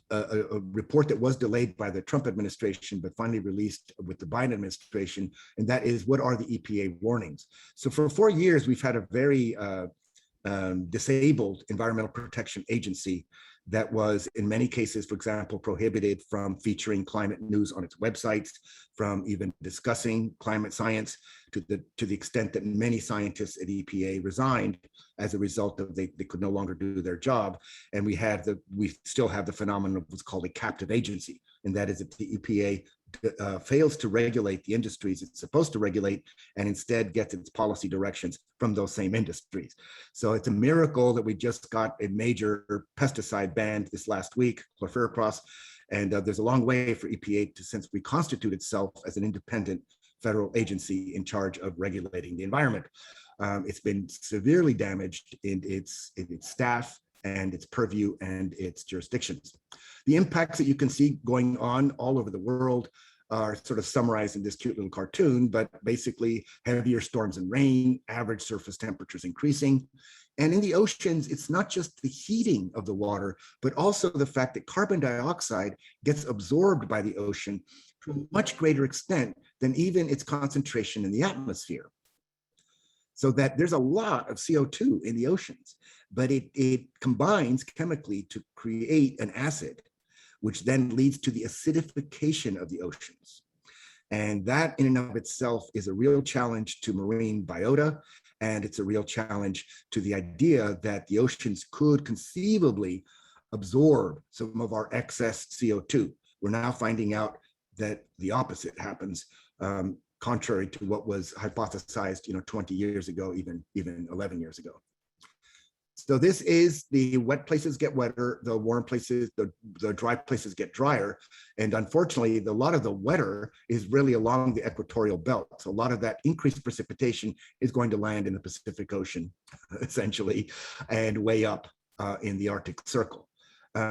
A report that was delayed by the Trump administration, but finally released with the Biden administration, and that is, what are the EPA warnings? So for 4 years, we've had a very disabled environmental protection agency that was, in many cases, for example, prohibited from featuring climate news on its websites, from even discussing climate science, to the extent that many scientists at EPA resigned as a result of they could no longer do their job. And we still have the phenomenon of what's called a captive agency, and that is that the EPA fails to regulate the industries it's supposed to regulate, and instead gets its policy directions from those same industries. So it's a miracle that we just got a major pesticide ban this last week, chlorpyrifos, and there's a long way for EPA to since reconstitute itself as an independent federal agency in charge of regulating the environment. It's been severely damaged in its staff and its purview and its jurisdictions. The impacts that you can see going on all over the world are sort of summarized in this cute little cartoon, but basically heavier storms and rain, average surface temperatures increasing. And in the oceans, it's not just the heating of the water, but also the fact that carbon dioxide gets absorbed by the ocean to a much greater extent than even its concentration in the atmosphere. So that there's a lot of CO2 in the oceans, but it combines chemically to create an acid, which then leads to the acidification of the oceans. And that in and of itself is a real challenge to marine biota, and it's a real challenge to the idea that the oceans could conceivably absorb some of our excess CO2. We're now finding out that the opposite happens, contrary to what was hypothesized 20 years ago, even 11 years ago. So this is the wet places get wetter, the warm places, the dry places get drier. And unfortunately, a lot of the wetter is really along the equatorial belt. So a lot of that increased precipitation is going to land in the Pacific Ocean, essentially, and way up in the Arctic Circle.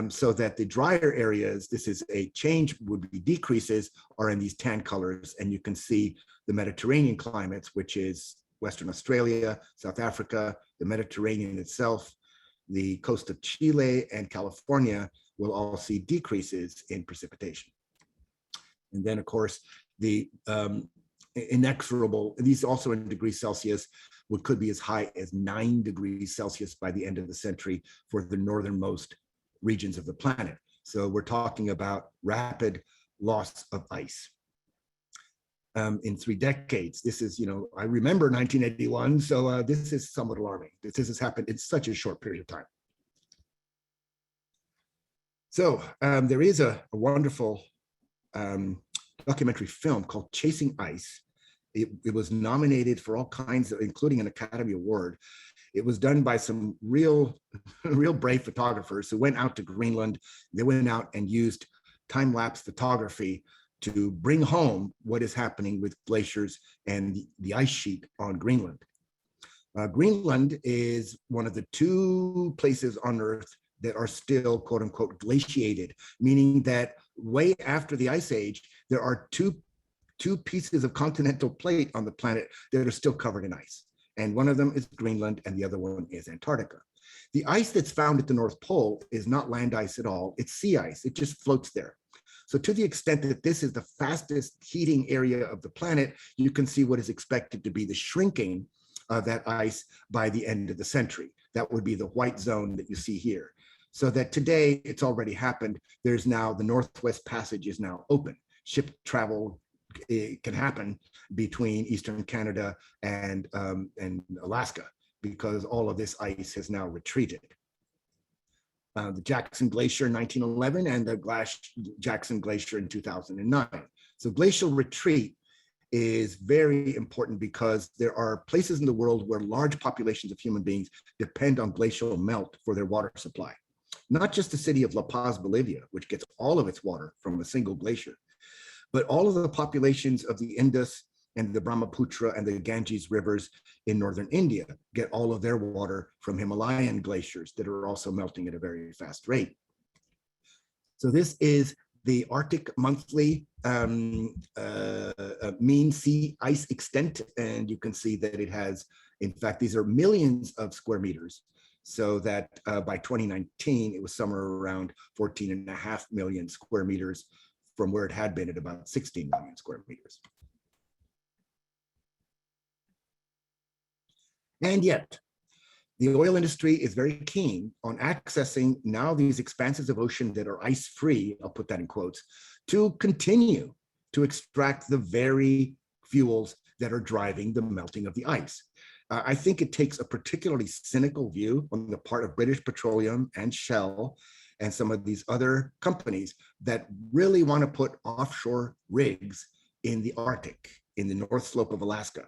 So that the drier areas, this is a change, would be decreases, are in these tan colors. And you can see the Mediterranean climates, which is Western Australia, South Africa, the Mediterranean itself, the coast of Chile and California will all see decreases in precipitation. And then, of course, the inexorable, these also in degrees Celsius, could be as high as 9 degrees Celsius by the end of the century for the northernmost regions of the planet. So we're talking about rapid loss of ice. In 3 decades. This is, I remember 1981, so this is somewhat alarming. This has happened in such a short period of time. So there is a wonderful documentary film called Chasing Ice. It was nominated for all kinds of, including an Academy Award. It was done by some real brave photographers who went out to Greenland. They went out and used time-lapse photography to bring home what is happening with glaciers and the ice sheet on Greenland. Greenland is one of the 2 places on Earth that are still, quote unquote, glaciated, meaning that way after the Ice Age, there are two pieces of continental plate on the planet that are still covered in ice. And one of them is Greenland and the other one is Antarctica. The ice that's found at the North Pole is not land ice at all, it's sea ice, it just floats there. So to the extent that this is the fastest heating area of the planet, you can see what is expected to be the shrinking of that ice by the end of the century. That would be the white zone that you see here. So that today it's already happened. There's now the Northwest Passage is now open. Ship travel can happen between Eastern Canada and Alaska, because all of this ice has now retreated. The Jackson Glacier in 1911 and the Jackson Glacier in 2009. So glacial retreat is very important because there are places in the world where large populations of human beings depend on glacial melt for their water supply. Not just the city of La Paz, Bolivia, which gets all of its water from a single glacier, but all of the populations of the Indus and the Brahmaputra and the Ganges rivers in northern India get all of their water from Himalayan glaciers that are also melting at a very fast rate. So this is the Arctic monthly mean sea ice extent, and you can see that it has, in fact, these are millions of square meters, so that by 2019, it was somewhere around 14.5 million square meters from where it had been at about 16 million square meters. And yet, the oil industry is very keen on accessing now these expanses of ocean that are ice-free, I'll put that in quotes, to continue to extract the very fuels that are driving the melting of the ice. I think it takes a particularly cynical view on the part of British Petroleum and Shell and some of these other companies that really want to put offshore rigs in the Arctic, in the North Slope of Alaska.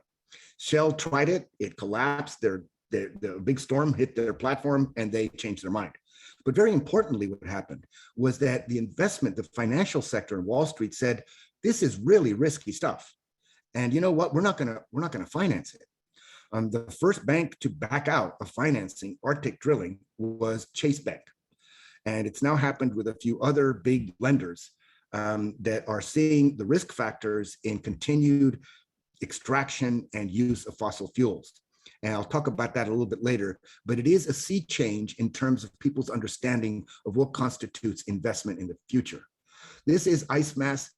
Shell tried it, it collapsed, the big storm hit their platform and they changed their mind. But very importantly, what happened was that the investment, the financial sector and Wall Street said, this is really risky stuff. And you know what, we're not gonna finance it. The first bank to back out of financing Arctic drilling was Chase Bank. And it's now happened with a few other big lenders that are seeing the risk factors in continued extraction and use of fossil fuels. And I'll talk about that a little bit later, but it is a sea change in terms of people's understanding of what constitutes investment in the future. This is ice mass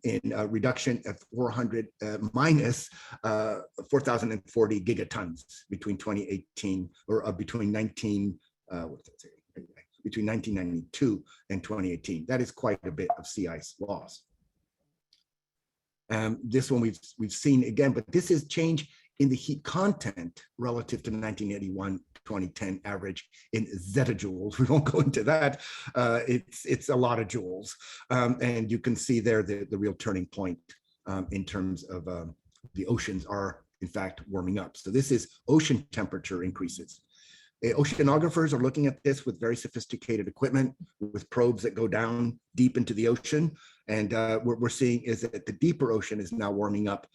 in reduction at 400 minus 4,040 gigatons between 2018 or between 1992 and 2018. That is quite a bit of sea ice loss. This one we've seen again, but this is change in the heat content relative to 1981, 2010 average in zettajoules. We won't go into that. It's a lot of joules. And you can see there the real turning point in terms of the oceans are in fact warming up. So this is ocean temperature increases. Oceanographers are looking at this with very sophisticated equipment with probes that go down deep into the ocean. And what we're seeing is that the deeper ocean is now warming up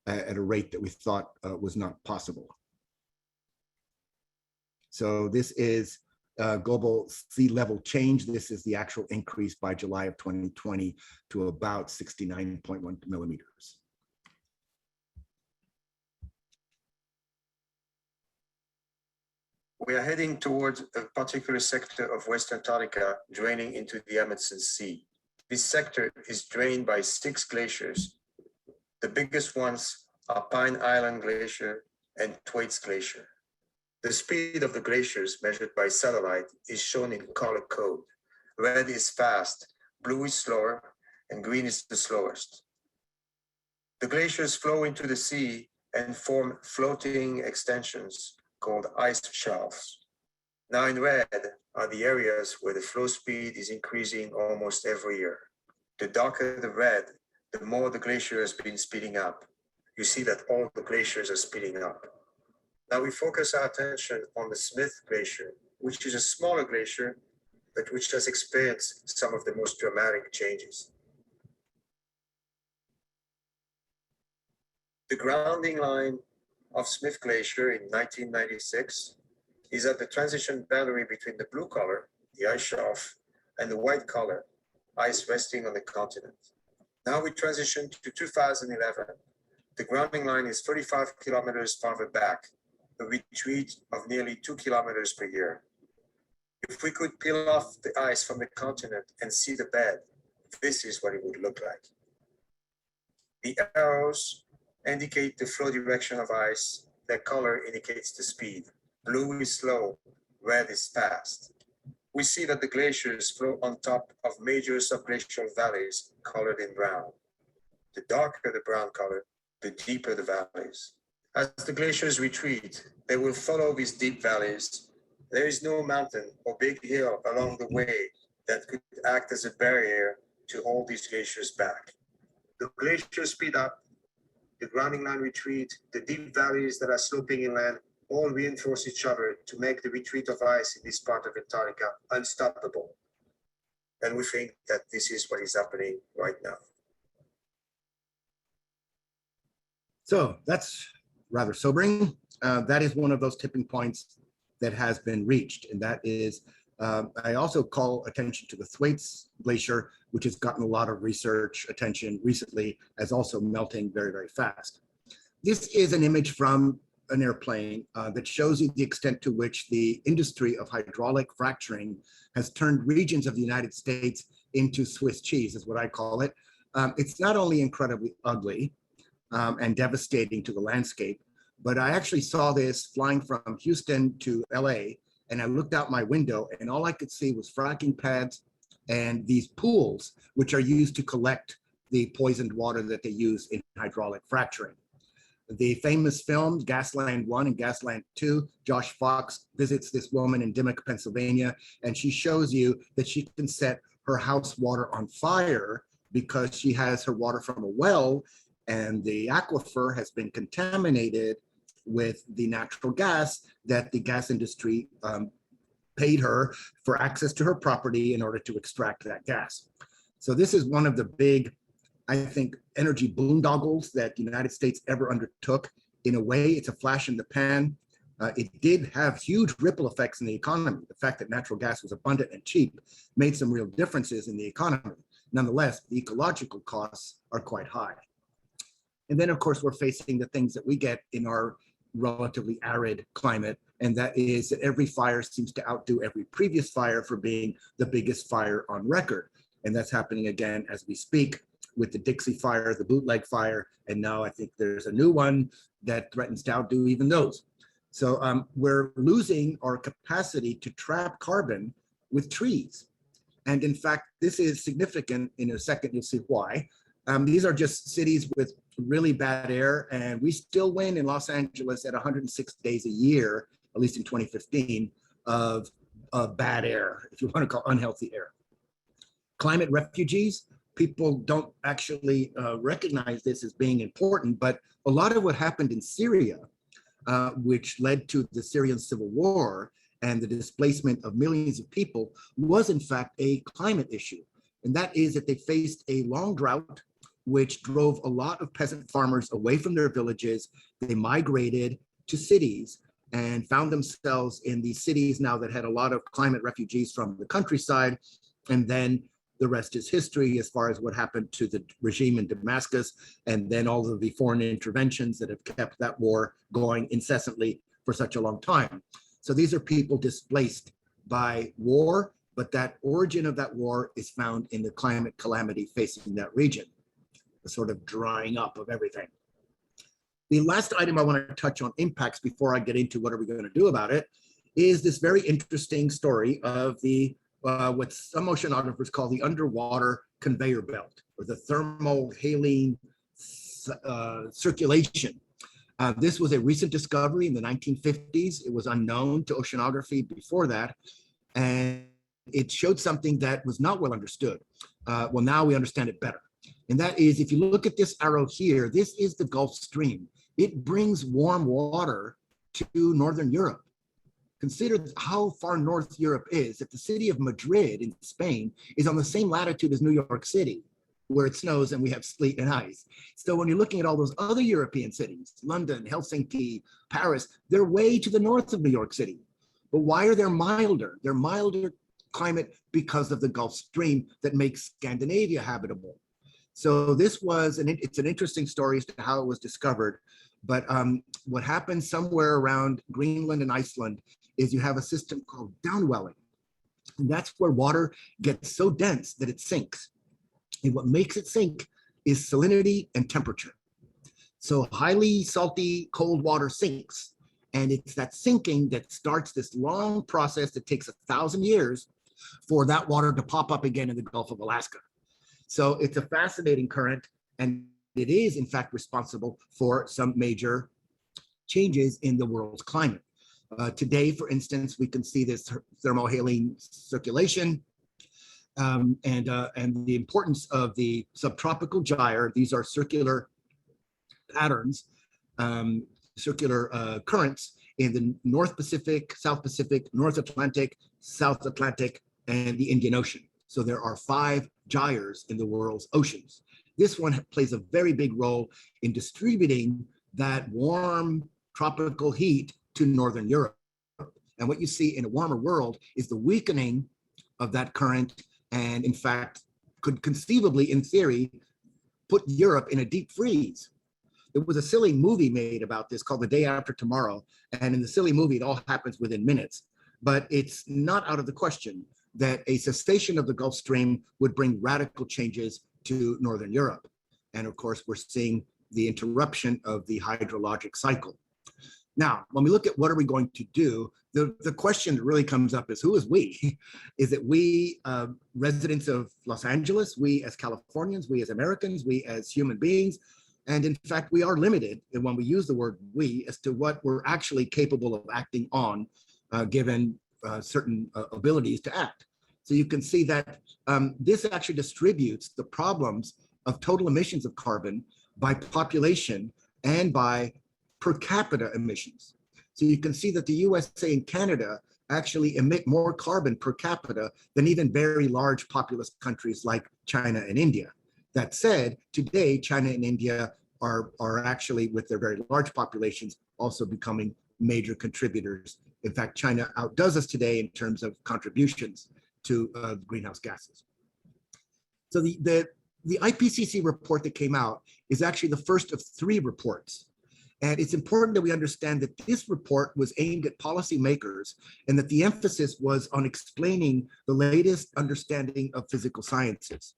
at a rate that we thought was not possible. So this is global sea level change. This is the actual increase by July of 2020 to about 69.1 millimeters. We are heading towards a particular sector of West Antarctica draining into the Amundsen Sea. This sector is drained by 6 glaciers. The biggest ones are Pine Island Glacier and Thwaites Glacier. The speed of the glaciers measured by satellite is shown in color code. Red is fast, blue is slower, and green is the slowest. The glaciers flow into the sea and form floating extensions called ice shelves. Now in red are the areas where the flow speed is increasing almost every year. The darker the red, the more the glacier has been speeding up. You see that all the glaciers are speeding up. Now we focus our attention on the Smith Glacier, which is a smaller glacier, but which has experienced some of the most dramatic changes. The grounding line of Smith Glacier in 1996 is at the transition boundary between the blue color, the ice shelf, and the white color, ice resting on the continent. Now we transition to 2011. The grounding line is 35 kilometers farther back, a retreat of nearly 2 kilometers per year. If we could peel off the ice from the continent and see the bed, this is what it would look like. The arrows indicate the flow direction of ice. Their color indicates the speed. Blue is slow, red is fast. We see that the glaciers flow on top of major subglacial valleys colored in brown. The darker the brown color, the deeper the valleys. As the glaciers retreat, they will follow these deep valleys. There is no mountain or big hill along the way that could act as a barrier to hold these glaciers back. The glaciers speed up, the grounding line retreat, the deep valleys that are sloping inland all reinforce each other to make the retreat of ice in this part of Antarctica unstoppable. And we think that this is what is happening right now. So that's rather sobering. That is one of those tipping points that has been reached. And that is, I also call attention to the Thwaites Glacier, which has gotten a lot of research attention recently as also melting very, very fast. This is an image from an airplane that shows you the extent to which the industry of hydraulic fracturing has turned regions of the United States into Swiss cheese, is what I call it. It's not only incredibly ugly and devastating to the landscape, but I actually saw this flying from Houston to LA, and I looked out my window and all I could see was fracking pads and these pools, which are used to collect the poisoned water that they use in hydraulic fracturing. The famous films Gasland 1 and Gasland 2, Josh Fox visits this woman in Dimmock, Pennsylvania, and she shows you that she can set her house water on fire because she has her water from a well and the aquifer has been contaminated with the natural gas that the gas industry paid her for access to her property in order to extract that gas. So this is one of the big, I think, energy boondoggles that the United States ever undertook. In a way, it's a flash in the pan. It did have huge ripple effects in the economy. The fact that natural gas was abundant and cheap made some real differences in the economy. Nonetheless, the ecological costs are quite high. And then, of course, we're facing the things that we get in our relatively arid climate, and that is that every fire seems to outdo every previous fire for being the biggest fire on record. And that's happening again as we speak with the Dixie fire, the bootleg fire, and now I think there's a new one that threatens to outdo even those. So we're losing our capacity to trap carbon with trees. And in fact, this is significant. In a second, you'll see why. These are just cities with really bad air, and we still win in Los Angeles at 106 days a year, at least in 2015, of bad air, if you want to call unhealthy air. Climate refugees, people don't actually recognize this as being important, but a lot of what happened in Syria, which led to the Syrian civil war and the displacement of millions of people, was in fact a climate issue. And that is that they faced a long drought, which drove a lot of peasant farmers away from their villages. They migrated to cities and found themselves in these cities now that had a lot of climate refugees from the countryside. And then the rest is history as far as what happened to the regime in Damascus, and then all of the foreign interventions that have kept that war going incessantly for such a long time. So these are people displaced by war, but that origin of that war is found in the climate calamity facing that region, the sort of drying up of everything. The last item I want to touch on impacts before I get into what are we going to do about it is this very interesting story of the what some oceanographers call the underwater conveyor belt, or the thermohaline circulation. This was a recent discovery in the 1950s. It was unknown to oceanography before that, and it showed something that was not well understood. Well, now we understand it better. And that is, if you look at this arrow here, this is the Gulf Stream. It brings warm water to Northern Europe. Consider how far north Europe is, that the city of Madrid in Spain is on the same latitude as New York City, where it snows and we have sleet and ice. So when you're looking at all those other European cities, London, Helsinki, Paris, they're way to the north of New York City. But why are they milder? They're milder climate because of the Gulf Stream that makes Scandinavia habitable. So this was, it's an interesting story as to how it was discovered. But what happens somewhere around Greenland and Iceland is you have a system called downwelling. And that's where water gets so dense that it sinks. And what makes it sink is salinity and temperature. So highly salty, cold water sinks. And it's that sinking that starts this long process that takes 1,000 years for that water to pop up again in the Gulf of Alaska. So it's a fascinating current, and it is in fact responsible for some major changes in the world's climate. Today, for instance, we can see this thermohaline circulation and the importance of the subtropical gyre. These are circular patterns, circular currents in the North Pacific, South Pacific, North Atlantic, South Atlantic, and the Indian Ocean. So there are 5 gyres in the world's oceans. This one plays a very big role in distributing that warm tropical heat to Northern Europe. And what you see in a warmer world is the weakening of that current, and in fact, could conceivably, in theory, put Europe in a deep freeze. There was a silly movie made about this called The Day After Tomorrow. And in the silly movie, it all happens within minutes. But it's not out of the question that a cessation of the Gulf Stream would bring radical changes to Northern Europe. And of course, we're seeing the interruption of the hydrologic cycle. Now, when we look at what are we going to do, the question that really comes up is, who is we? Is it we residents of Los Angeles, we as Californians, we as Americans, we as human beings? And in fact, we are limited when we use the word we as to what we're actually capable of acting on, given certain abilities to act. So you can see that this actually distributes the problems of total emissions of carbon by population and by per capita emissions. So you can see that the USA and Canada actually emit more carbon per capita than even very large populous countries like China and India. That said, today, China and India are actually, with their very large populations, also becoming major contributors. In fact, China outdoes us today in terms of contributions to greenhouse gases. So the IPCC report that came out is actually the first of 3 reports. And it's important that we understand that this report was aimed at policymakers and that the emphasis was on explaining the latest understanding of physical sciences.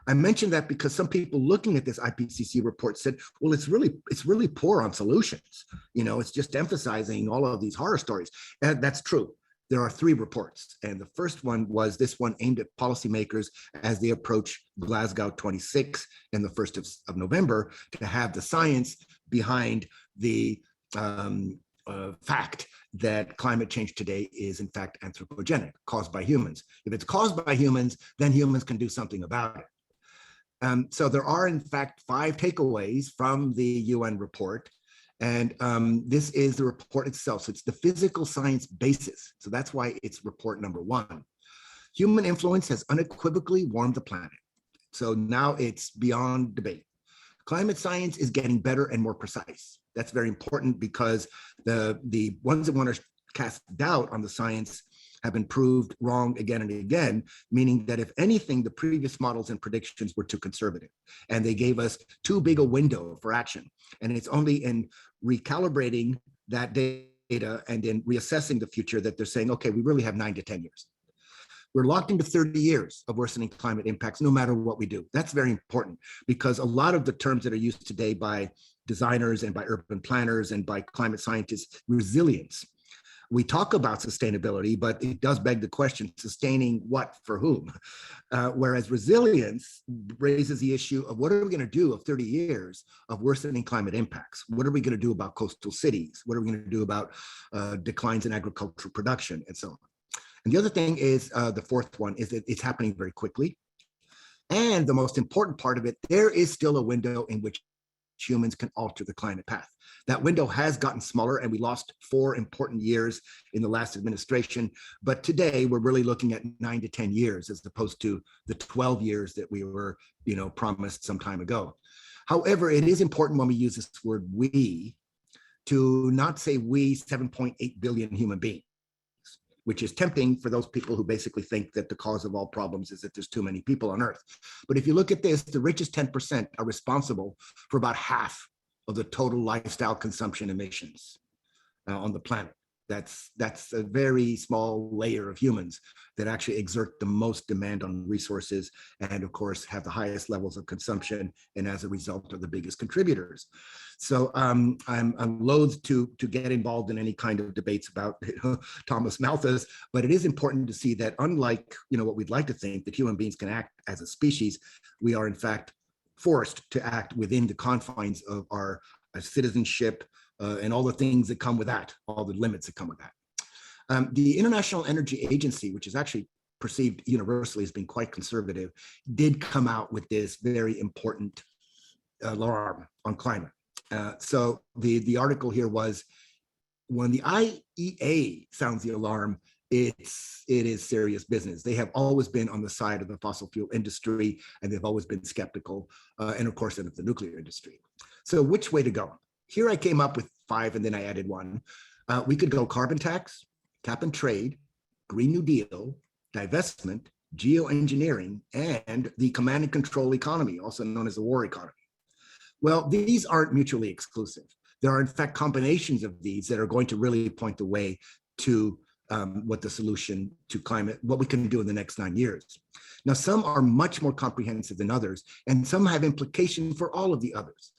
I mentioned that because some people looking at this IPCC report said, well, it's really poor on solutions. You know, it's just emphasizing all of these horror stories. And that's true. There are 3 reports. And the first one was this one aimed at policymakers as they approach Glasgow 26 and the 1st of November to have the science behind the fact that climate change today is in fact anthropogenic, caused by humans. If it's caused by humans, then humans can do something about it. So there are in fact 5 takeaways from the UN report. And this is the report itself. So it's the physical science basis. So that's why it's report number 1. Human influence has unequivocally warmed the planet. So now it's beyond debate. Climate science is getting better and more precise. That's very important because the ones that want to cast doubt on the science have been proved wrong again and again, meaning that if anything, the previous models and predictions were too conservative and they gave us too big a window for action. And it's only in recalibrating that data and in reassessing the future that they're saying, okay, we really have 9 to 10 years. We're locked into 30 years of worsening climate impacts, no matter what we do. That's very important because a lot of the terms that are used today by designers and by urban planners and by climate scientists, resilience. We talk about sustainability, but it does beg the question, sustaining what for whom? Whereas resilience raises the issue of what are we going to do of 30 years of worsening climate impacts? What are we going to do about coastal cities? What are we going to do about declines in agricultural production and so on? And the other thing is, the 4th one is that it's happening very quickly. And the most important part of it, there is still a window in which humans can alter the climate path. That window has gotten smaller and we lost 4 important years in the last administration. But today we're really looking at 9 to 10 years as opposed to the 12 years that we were, promised some time ago. However, it is important when we use this word we to not say we 7.8 billion human beings, which is tempting for those people who basically think that the cause of all problems is that there's too many people on Earth. But if you look at this, the richest 10% are responsible for about half of the total lifestyle consumption emissions on the planet. That's a very small layer of humans that actually exert the most demand on resources and of course have the highest levels of consumption and as a result are the biggest contributors. So I'm loath to get involved in any kind of debates about Thomas Malthus, but it is important to see that unlike what we'd like to think that human beings can act as a species, we are in fact forced to act within the confines of our citizenship, and all the things that come with that, all the limits that come with that. The International Energy Agency, which is actually perceived universally as being quite conservative, did come out with this very important alarm on climate. So the article here was, when the IEA sounds the alarm, it is serious business. They have always been on the side of the fossil fuel industry, and they've always been skeptical, and of course, of the nuclear industry. So which way to go? Here I came up with 5, and then I added 1. We could go carbon tax, cap and trade, Green New Deal, divestment, geoengineering, and the command and control economy, also known as the war economy. Well, these aren't mutually exclusive. There are, in fact, combinations of these that are going to really point the way to what the solution to climate, what we can do in the next 9 years. Now, some are much more comprehensive than others, and some have implications for all of the others.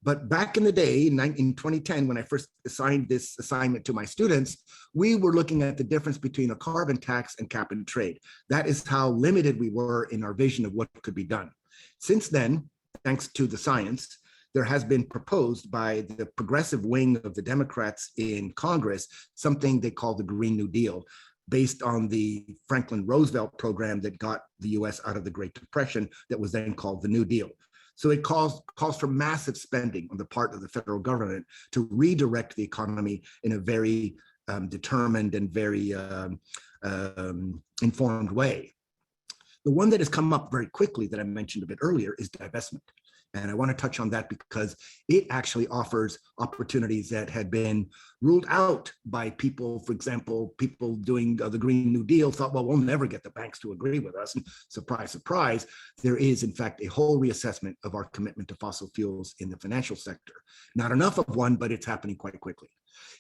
But back in the day, in 2010, when I first assigned this assignment to my students, we were looking at the difference between a carbon tax and cap and trade. That is how limited we were in our vision of what could be done. Since then, thanks to the science, there has been proposed by the progressive wing of the Democrats in Congress, something they call the Green New Deal, based on the Franklin Roosevelt program that got the US out of the Great Depression, that was then called the New Deal. So it calls for massive spending on the part of the federal government to redirect the economy in a very determined and very informed way. The one that has come up very quickly that I mentioned a bit earlier is divestment. And I want to touch on that because it actually offers opportunities that had been ruled out by people. For example, people doing the Green New Deal thought, well, we'll never get the banks to agree with us. And surprise, surprise, there is, in fact, a whole reassessment of our commitment to fossil fuels in the financial sector. Not enough of one, but it's happening quite quickly.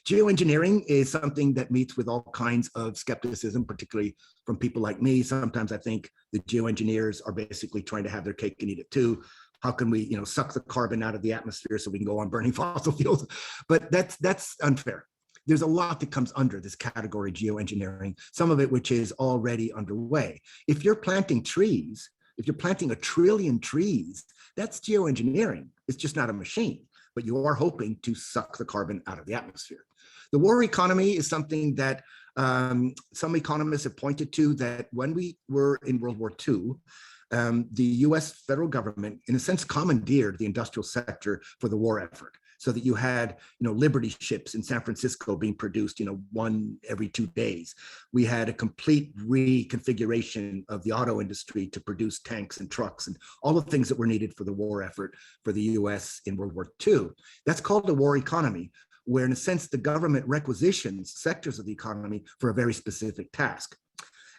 Geoengineering is something that meets with all kinds of skepticism, particularly from people like me. Sometimes I think the geoengineers are basically trying to have their cake and eat it too. How can we, suck the carbon out of the atmosphere so we can go on burning fossil fuels? But that's unfair. There's a lot that comes under this category, geoengineering, some of it which is already underway. If you're planting trees, if you're planting 1 trillion trees, that's geoengineering. It's just not a machine, but you are hoping to suck the carbon out of the atmosphere. The war economy is something that some economists have pointed to, that when we were in World War II, the US federal government, in a sense, commandeered the industrial sector for the war effort, so that you had, Liberty ships in San Francisco being produced, 1 every 2 days. We had a complete reconfiguration of the auto industry to produce tanks and trucks and all the things that were needed for the war effort for the US in World War II. That's called a war economy, where in a sense, the government requisitions sectors of the economy for a very specific task.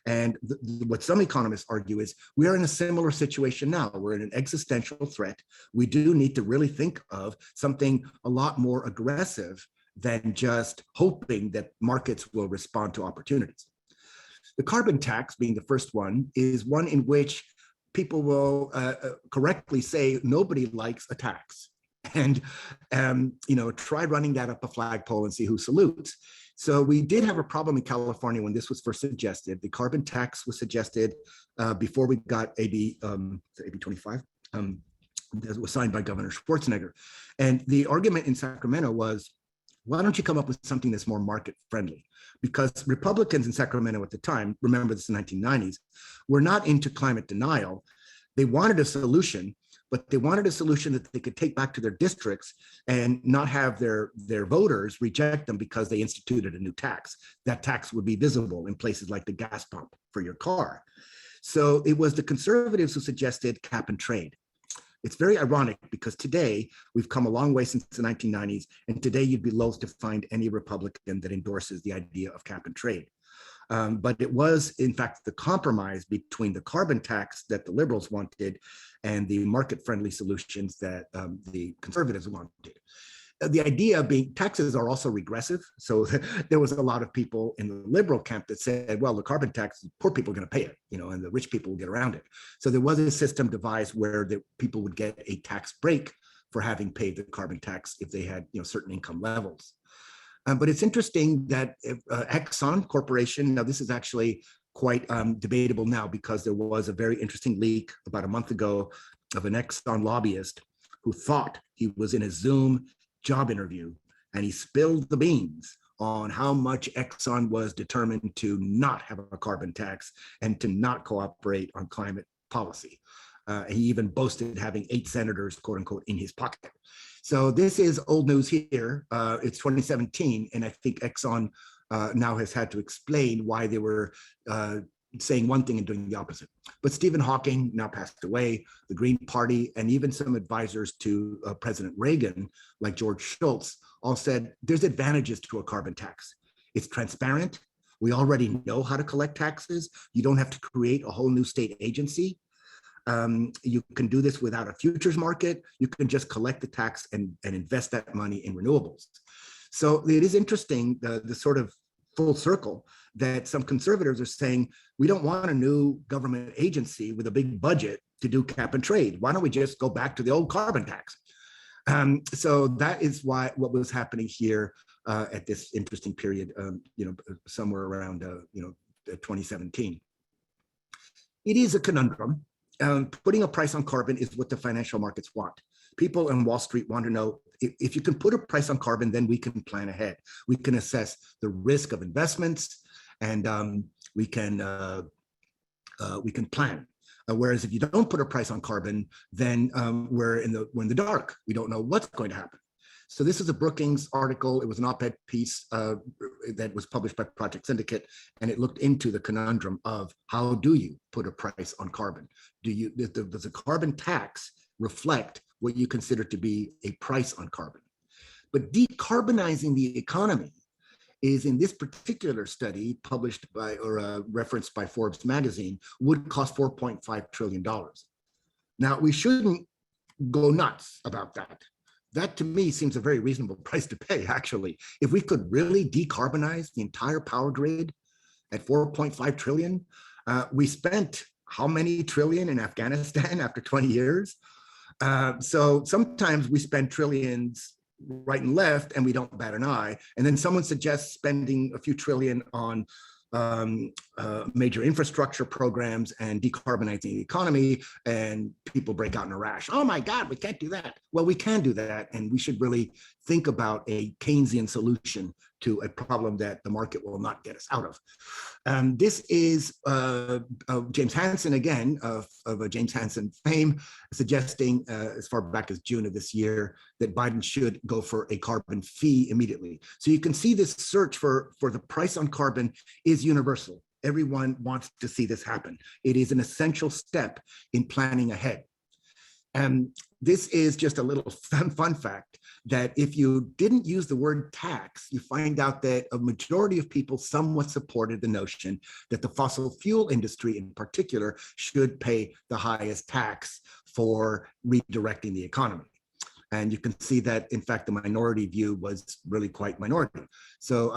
And what some economists argue is we're in a similar situation now. We're in an existential threat. We do need to really think of something a lot more aggressive than just hoping that markets will respond to opportunities. The carbon tax, being the first one, is one in which people will correctly say nobody likes a tax. And, try running that up a flagpole and see who salutes. So we did have a problem in California when this was first suggested. The carbon tax was suggested before we got AB 25, that was signed by Governor Schwarzenegger. And the argument in Sacramento was, why don't you come up with something that's more market friendly? Because Republicans in Sacramento at the time, remember this in the 1990s, were not into climate denial. They wanted a solution, but they wanted a solution that they could take back to their districts and not have their voters reject them because they instituted a new tax. That tax would be visible in places like the gas pump for your car. So it was the conservatives who suggested cap and trade. It's very ironic because today we've come a long way since the 1990s, and today you'd be loath to find any Republican that endorses the idea of cap and trade. But it was, in fact, the compromise between the carbon tax that the liberals wanted and the market-friendly solutions that the conservatives wanted. The idea being taxes are also regressive. So there was a lot of people in the liberal camp that said, well, the carbon tax, poor people are going to pay it, and the rich people will get around it. So there was a system devised where the people would get a tax break for having paid the carbon tax if they had, certain income levels. But it's interesting that Exxon Corporation, now this is actually quite debatable now because there was a very interesting leak about a month ago of an Exxon lobbyist who thought he was in a Zoom job interview and he spilled the beans on how much Exxon was determined to not have a carbon tax and to not cooperate on climate policy. He even boasted having 8 senators, quote unquote, in his pocket. So this is old news here. It's 2017, and I think Exxon now has had to explain why they were saying one thing and doing the opposite. But Stephen Hawking, now passed away, the Green Party, and even some advisors to President Reagan, like George Shultz, all said there's advantages to a carbon tax. It's transparent. We already know how to collect taxes. You don't have to create a whole new state agency. You can do this without a futures market. You can just collect the tax and invest that money in renewables. So it is interesting, the sort of full circle that some conservators are saying, we don't want a new government agency with a big budget to do cap and trade. Why don't we just go back to the old carbon tax? So that is what was happening here at this interesting period, somewhere around 2017. It is a conundrum. Putting a price on carbon is what the financial markets want. People on Wall Street want to know, if you can put a price on carbon, then we can plan ahead. We can assess the risk of investments, and we can plan. Whereas if you don't put a price on carbon, then we're in the dark. We don't know what's going to happen. So this is a Brookings article. It was an op-ed piece that was published by Project Syndicate, and it looked into the conundrum of how do you put a price on carbon? Does a carbon tax reflect what you consider to be a price on carbon? But decarbonizing the economy is, in this particular study published by or referenced by Forbes magazine, would cost $4.5 trillion. Now, we shouldn't go nuts about that. That to me seems a very reasonable price to pay, actually. If we could really decarbonize the entire power grid at 4.5 trillion, we spent how many trillion in Afghanistan after 20 years? So sometimes we spend trillions right and left and we don't bat an eye. And then someone suggests spending a few trillion on major infrastructure programs and decarbonizing the economy, and people break out in a rash. Oh my God, we can't do that. Well, we can do that, and we should really think about a Keynesian solution to a problem that the market will not get us out of. This is James Hansen, again, of James Hansen fame, suggesting as far back as June of this year that Biden should go for a carbon fee immediately. So you can see this search for the price on carbon is universal. Everyone wants to see this happen. It is an essential step in planning ahead. And this is just a little fun fact that if you didn't use the word tax, you find out that a majority of people somewhat supported the notion that the fossil fuel industry in particular should pay the highest tax for redirecting the economy. And you can see that, in fact, the minority view was really quite minority. So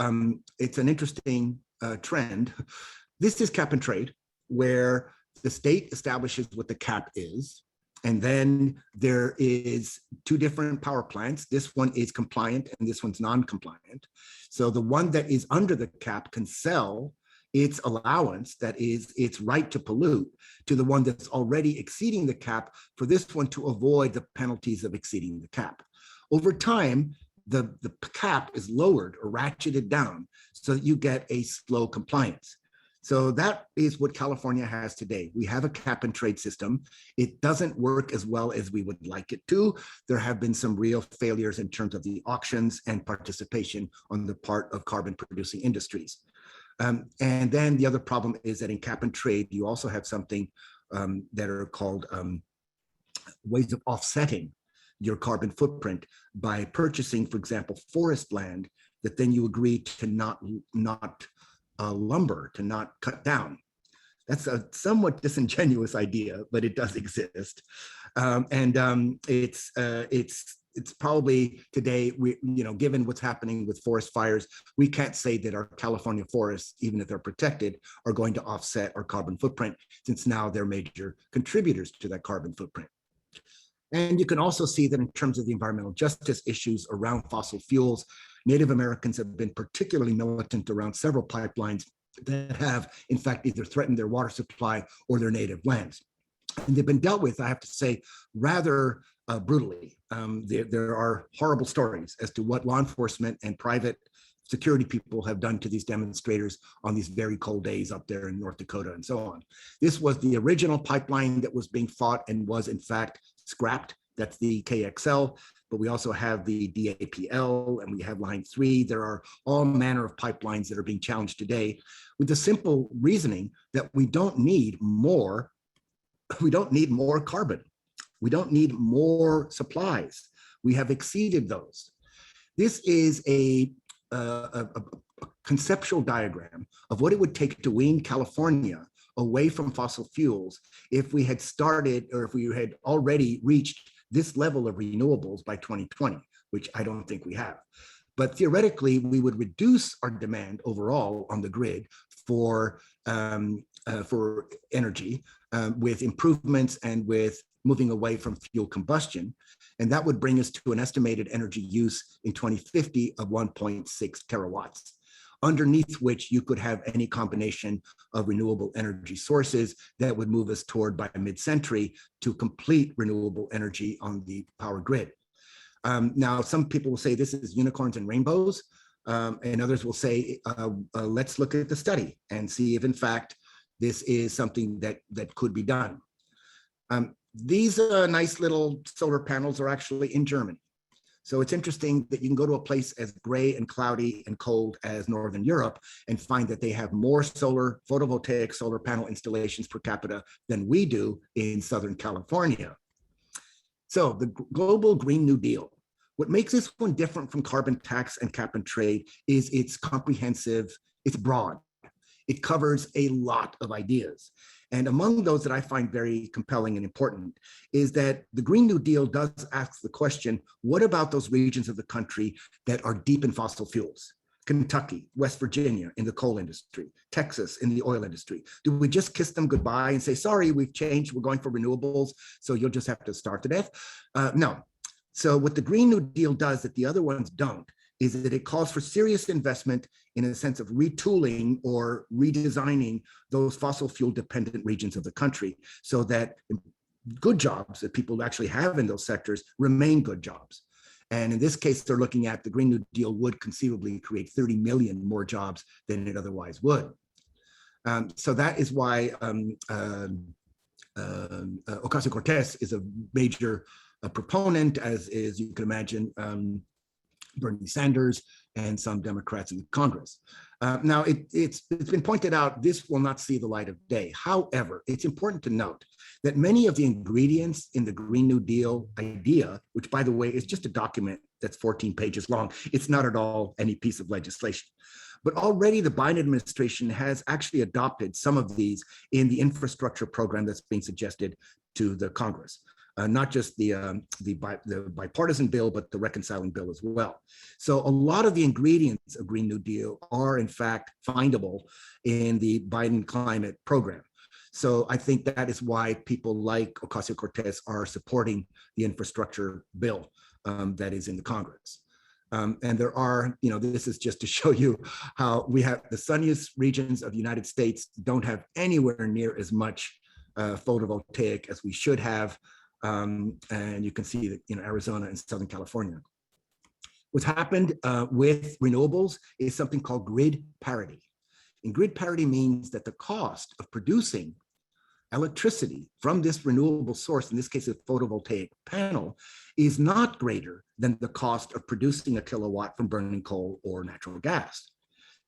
it's an interesting trend. This is cap and trade, where the state establishes what the cap is. And then there is 2 different power plants. This one is compliant and this one's non-compliant. So the one that is under the cap can sell its allowance, that is its right to pollute, to the one that's already exceeding the cap, for this one to avoid the penalties of exceeding the cap. Over time, the cap is lowered or ratcheted down so that you get a slow compliance. So that is what California has today. We have a cap and trade system. It doesn't work as well as we would like it to. There have been some real failures in terms of the auctions and participation on the part of carbon producing industries. And then the other problem is that in cap and trade, you also have something that are called ways of offsetting your carbon footprint by purchasing, for example, forest land that then you agree to not lumber, to not cut down. That's a somewhat disingenuous idea, but it does exist. It's probably today, given what's happening with forest fires, we can't say that our California forests, even if they're protected, are going to offset our carbon footprint, since now they're major contributors to that carbon footprint. And you can also see that in terms of the environmental justice issues around fossil fuels, Native Americans have been particularly militant around several pipelines that have, in fact, either threatened their water supply or their native lands. And they've been dealt with, I have to say, rather brutally. There are horrible stories as to what law enforcement and private security people have done to these demonstrators on these very cold days up there in North Dakota and so on. This was the original pipeline that was being fought and was in fact scrapped. That's the KXL, but we also have the DAPL and we have Line 3. There are all manner of pipelines that are being challenged today with the simple reasoning that we don't need more carbon. We don't need more supplies. We have exceeded those. This is a conceptual diagram of what it would take to wean California away from fossil fuels if we had started, or if we had already reached this level of renewables by 2020, which I don't think we have. But theoretically, we would reduce our demand overall on the grid for energy with improvements and with moving away from fuel combustion. And that would bring us to an estimated energy use in 2050 of 1.6 terawatts, underneath which you could have any combination of renewable energy sources that would move us toward, by mid-century, to complete renewable energy on the power grid. Now, some people will say this is unicorns and rainbows, and others will say, let's look at the study and see if, in fact, this is something that could be done. These nice little solar panels are actually in Germany. So it's interesting that you can go to a place as gray and cloudy and cold as Northern Europe and find that they have more photovoltaic solar panel installations per capita than we do in Southern California. So the global Green New Deal, what makes this one different from carbon tax and cap and trade is it's comprehensive, it's broad. It covers a lot of ideas. And among those that I find very compelling and important is that the Green New Deal does ask the question, what about those regions of the country that are deep in fossil fuels? Kentucky, West Virginia in the coal industry, Texas in the oil industry. Do we just kiss them goodbye and say, sorry, we've changed, we're going for renewables, so you'll just have to starve to death? No. So what the Green New Deal does that the other ones don't is that it calls for serious investment in a sense of retooling or redesigning those fossil fuel dependent regions of the country so that good jobs that people actually have in those sectors remain good jobs. And in this case, they're looking at the Green New Deal would conceivably create 30 million more jobs than it otherwise would. So that is why Ocasio-Cortez is a major proponent, as is, you can imagine, Bernie Sanders and some Democrats in Congress. Now, it's been pointed out this will not see the light of day. However, it's important to note that many of the ingredients in the Green New Deal idea, which, by the way, is just a document that's 14 pages long, it's not at all any piece of legislation. But already the Biden administration has actually adopted some of these in the infrastructure program that's being suggested to the Congress. Not just the bipartisan bill, but the reconciling bill as well. So a lot of the ingredients of Green New Deal are in fact findable in the Biden climate program. So I think that is why people like Ocasio-Cortez are supporting the infrastructure bill that is in the Congress. And there are, this is just to show you how we have the sunniest regions of the United States don't have anywhere near as much photovoltaic as we should have. And you can see that Arizona and Southern California. What's happened with renewables is something called grid parity. And grid parity means that the cost of producing electricity from this renewable source, in this case a photovoltaic panel, is not greater than the cost of producing a kilowatt from burning coal or natural gas.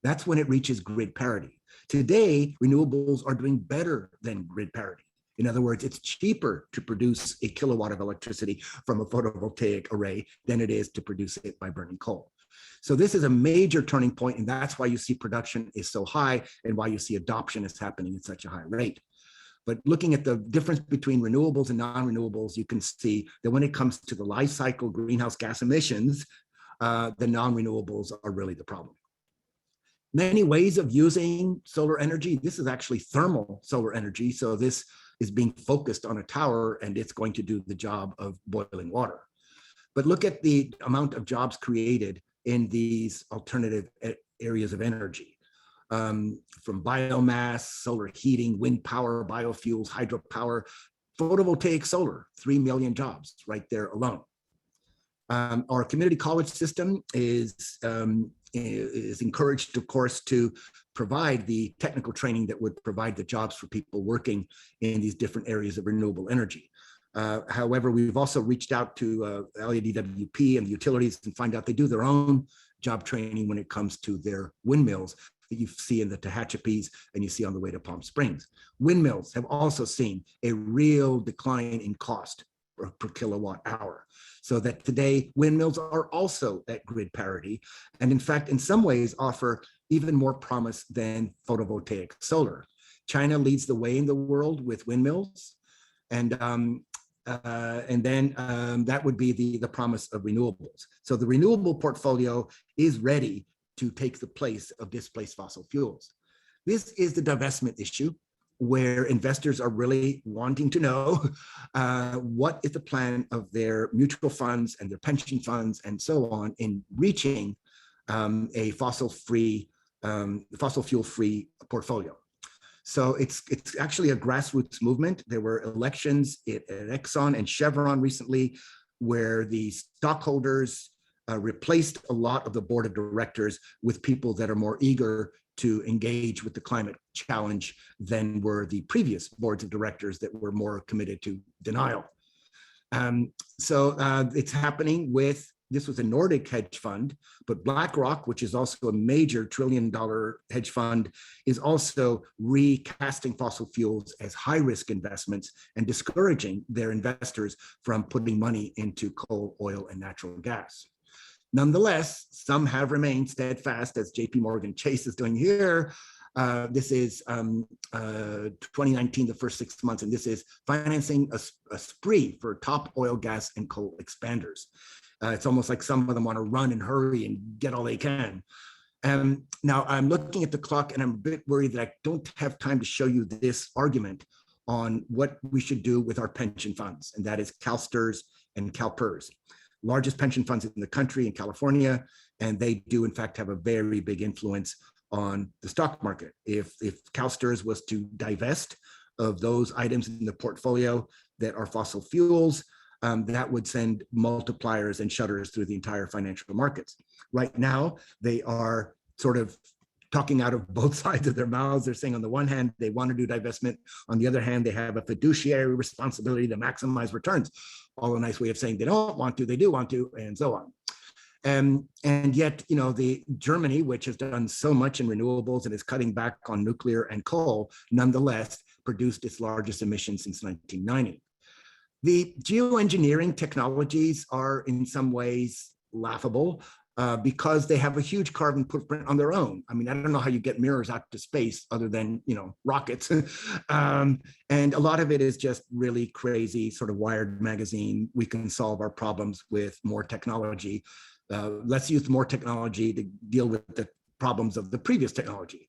That's when it reaches grid parity. Today, renewables are doing better than grid parity. In other words, it's cheaper to produce a kilowatt of electricity from a photovoltaic array than it is to produce it by burning coal. So this is a major turning point, and that's why you see production is so high and why you see adoption is happening at such a high rate. But looking at the difference between renewables and non-renewables, you can see that when it comes to the life cycle greenhouse gas emissions, the non-renewables are really the problem. Many ways of using solar energy. This is actually thermal solar energy. So this is being focused on a tower and it's going to do the job of boiling water. But look at the amount of jobs created in these alternative areas of energy. From biomass, solar heating, wind power, biofuels, hydropower, Photovoltaic solar, 3 million jobs right there alone. Our community college system is encouraged, of course, to provide the technical training that would provide the jobs for people working in these different areas of renewable energy. However, we've also reached out to LADWP and the utilities and find out they do their own job training when it comes to their windmills that you see in the Tehachapi's and you see on the way to Palm Springs. Windmills have also seen a real decline in cost per kilowatt hour. So that today windmills are also at grid parity, and in fact, in some ways offer even more promise than photovoltaic solar. China leads the way in the world with windmills, and then that would be the promise of renewables. So the renewable portfolio is ready to take the place of displaced fossil fuels. This is the divestment issue, where investors are really wanting to know what is the plan of their mutual funds and their pension funds and so on in reaching a fossil fuel-free portfolio. So it's actually a grassroots movement. There were elections at Exxon and Chevron recently where the stockholders replaced a lot of the board of directors with people that are more eager to engage with the climate challenge than were the previous boards of directors that were more committed to denial. So it's happening with, this was a Nordic hedge fund, but BlackRock, which is also a major $1 trillion hedge fund, is also recasting fossil fuels as high-risk investments and discouraging their investors from putting money into coal, oil, and natural gas. Nonetheless, some have remained steadfast, as JP Morgan Chase is doing here. This is 2019, the first 6 months, and this is financing a spree for top oil, gas, and coal expanders. It's almost like some of them want to run and hurry and get all they can. Now, I'm looking at the clock, and I'm a bit worried that I don't have time to show you this argument on what we should do with our pension funds, and that is CalSTRS and CalPERS. Largest pension funds in the country in California, and they do in fact have a very big influence on the stock market. If CalSTRS was to divest of those items in the portfolio that are fossil fuels, that would send multipliers and shudders through the entire financial markets. Right now, they are sort of talking out of both sides of their mouths. They're saying on the one hand, they want to do divestment. On the other hand, they have a fiduciary responsibility to maximize returns. All a nice way of saying they don't want to, they do want to, and so on. And yet, you know, the Germany, which has done so much in renewables and is cutting back on nuclear and coal, nonetheless produced its largest emissions since 1990. The geoengineering technologies are in some ways laughable because they have a huge carbon footprint on their own. I mean, I don't know how you get mirrors out to space other than, you know, rockets. And a lot of it is just really crazy, sort of Wired magazine. We can solve our problems with more technology. Let's use more technology to deal with the problems of the previous technology,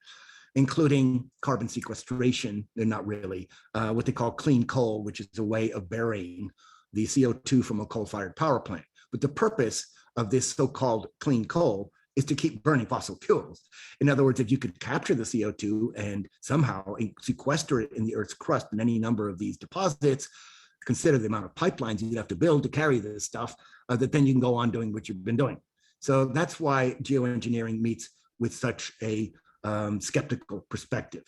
including carbon sequestration. They're not really what they call clean coal, which is a way of burying the CO2 from a coal-fired power plant. But the purpose of this so-called clean coal is to keep burning fossil fuels. In other words, if you could capture the CO2 and somehow sequester it in the Earth's crust in any number of these deposits, consider the amount of pipelines you'd have to build to carry this stuff, that then you can go on doing what you've been doing. So that's why geoengineering meets with such a skeptical perspective.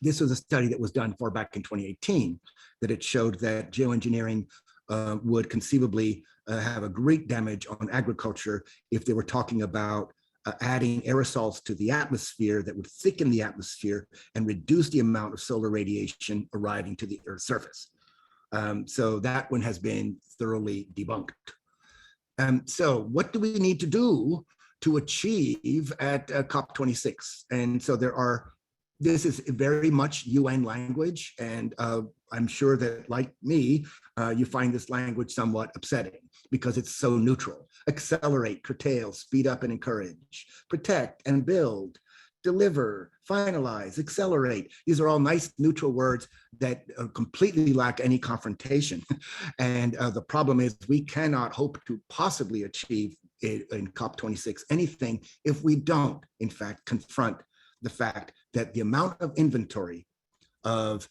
This was a study that was done far back in 2018, that it showed that geoengineering would conceivably have a great damage on agriculture if they were talking about adding aerosols to the atmosphere that would thicken the atmosphere and reduce the amount of solar radiation arriving to the Earth's surface. So that one has been thoroughly debunked. So what do we need to do to achieve at COP26? And so this is very much UN language, and I'm sure that, like me, you find this language somewhat upsetting because it's so neutral. Accelerate, curtail, speed up and encourage, protect and build, deliver, finalize, accelerate. These are all nice neutral words that completely lack any confrontation. And the problem is we cannot hope to possibly achieve in COP26 anything if we don't, in fact, confront the fact that the amount of inventory of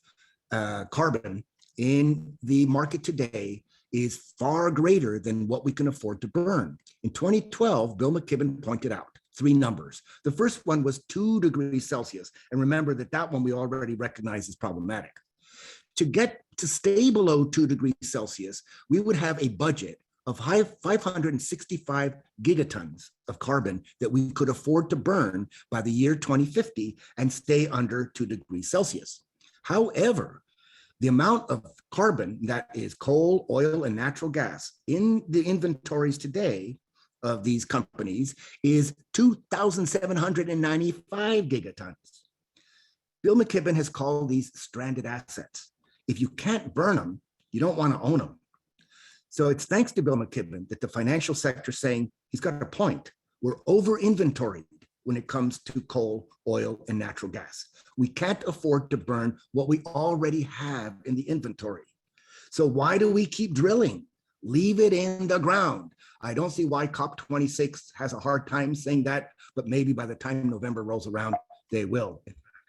carbon in the market today is far greater than what we can afford to burn. In 2012, Bill McKibben pointed out three numbers. The first one was 2 degrees Celsius. And remember that one we already recognize as problematic. To get to stay below 2 degrees Celsius, we would have a budget of 565 gigatons of carbon that we could afford to burn by the year 2050 and stay under 2 degrees Celsius. However, the amount of carbon that is coal, oil, and natural gas in the inventories today of these companies is 2,795 gigatons. Bill McKibben has called these stranded assets. If you can't burn them, you don't want to own them. So it's thanks to Bill McKibben that the financial sector is saying he's got a point. We're over inventoried when it comes to coal, oil, and natural gas. We can't afford to burn what we already have in the inventory. So why do we keep drilling? Leave it in the ground. I don't see why COP26 has a hard time saying that, but maybe by the time November rolls around, they will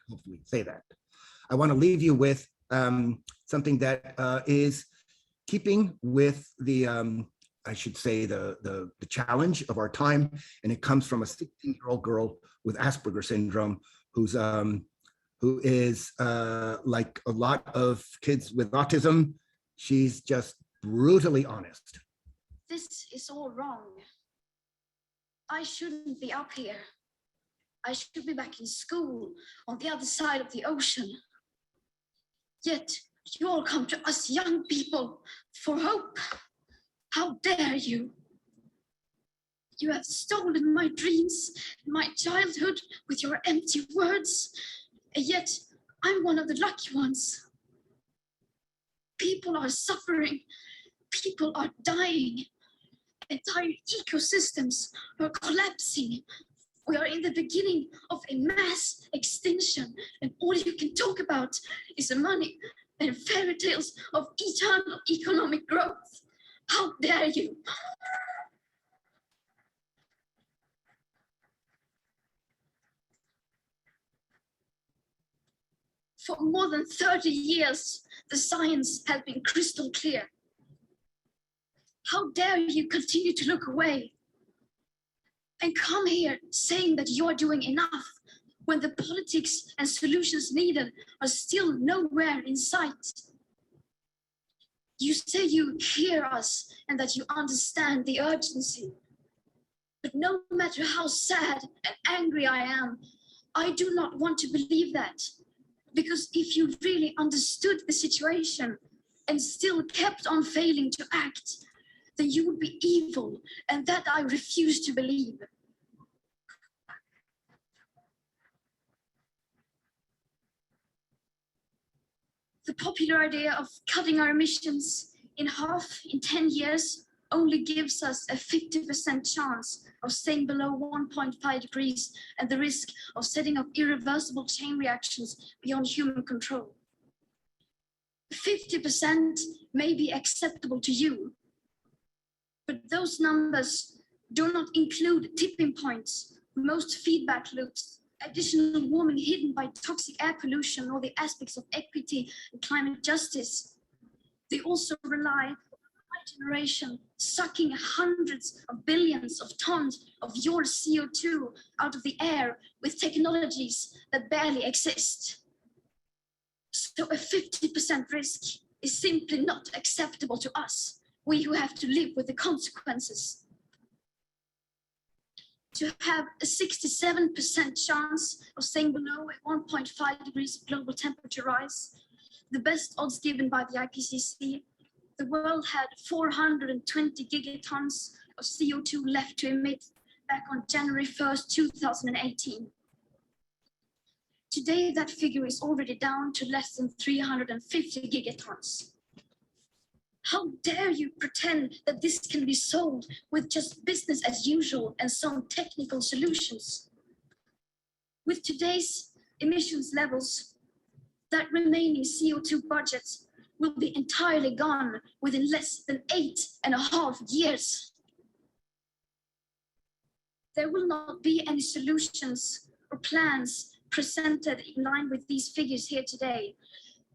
hopefully say that. I want to leave you with something that is keeping with the I should say the challenge of our time, and it comes from a 16-year-old girl with Asperger's syndrome who is like a lot of kids with autism. She's just brutally honest. This is all wrong. I shouldn't be up here. I should be back in school on the other side of the ocean. Yet you all come to us young people for hope. How dare you? You have stolen my dreams, my childhood with your empty words, and yet I'm one of the lucky ones. People are suffering, people are dying, entire ecosystems are collapsing. We are in the beginning of a mass extinction, and all you can talk about is the money and fairy tales of eternal economic growth. How dare you? For more than 30 years, the science has been crystal clear. How dare you continue to look away and come here saying that you're doing enough when the politics and solutions needed are still nowhere in sight? You say you hear us and that you understand the urgency. But no matter how sad and angry I am, I do not want to believe that. Because if you really understood the situation and still kept on failing to act, then you would be evil, and that I refuse to believe. The popular idea of cutting our emissions in half in 10 years only gives us a 50% chance of staying below 1.5 degrees and the risk of setting up irreversible chain reactions beyond human control. 50% may be acceptable to you, but those numbers do not include tipping points, most feedback loops, additional warming hidden by toxic air pollution, or the aspects of equity and climate justice. They also rely on my generation sucking hundreds of billions of tons of your CO2 out of the air with technologies that barely exist. So a 50% risk is simply not acceptable to us, we who have to live with the consequences. To have a 67% chance of staying below a 1.5 degrees global temperature rise, the best odds given by the IPCC, the world had 420 gigatons of CO2 left to emit back on January 1st, 2018. Today, that figure is already down to less than 350 gigatons. How dare you pretend that this can be solved with just business as usual and some technical solutions? With today's emissions levels, that remaining CO2 budget will be entirely gone within less than 8.5 years. There will not be any solutions or plans presented in line with these figures here today.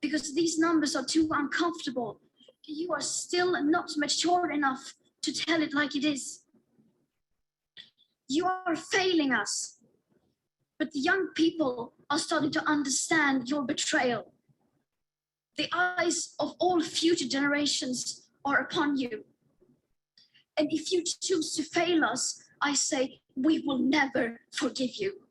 because these numbers are too uncomfortable. You are still not mature enough to tell it like it is. You are failing us, but the young people are starting to understand your betrayal. The eyes of all future generations are upon you. And if you choose to fail us, I say, we will never forgive you.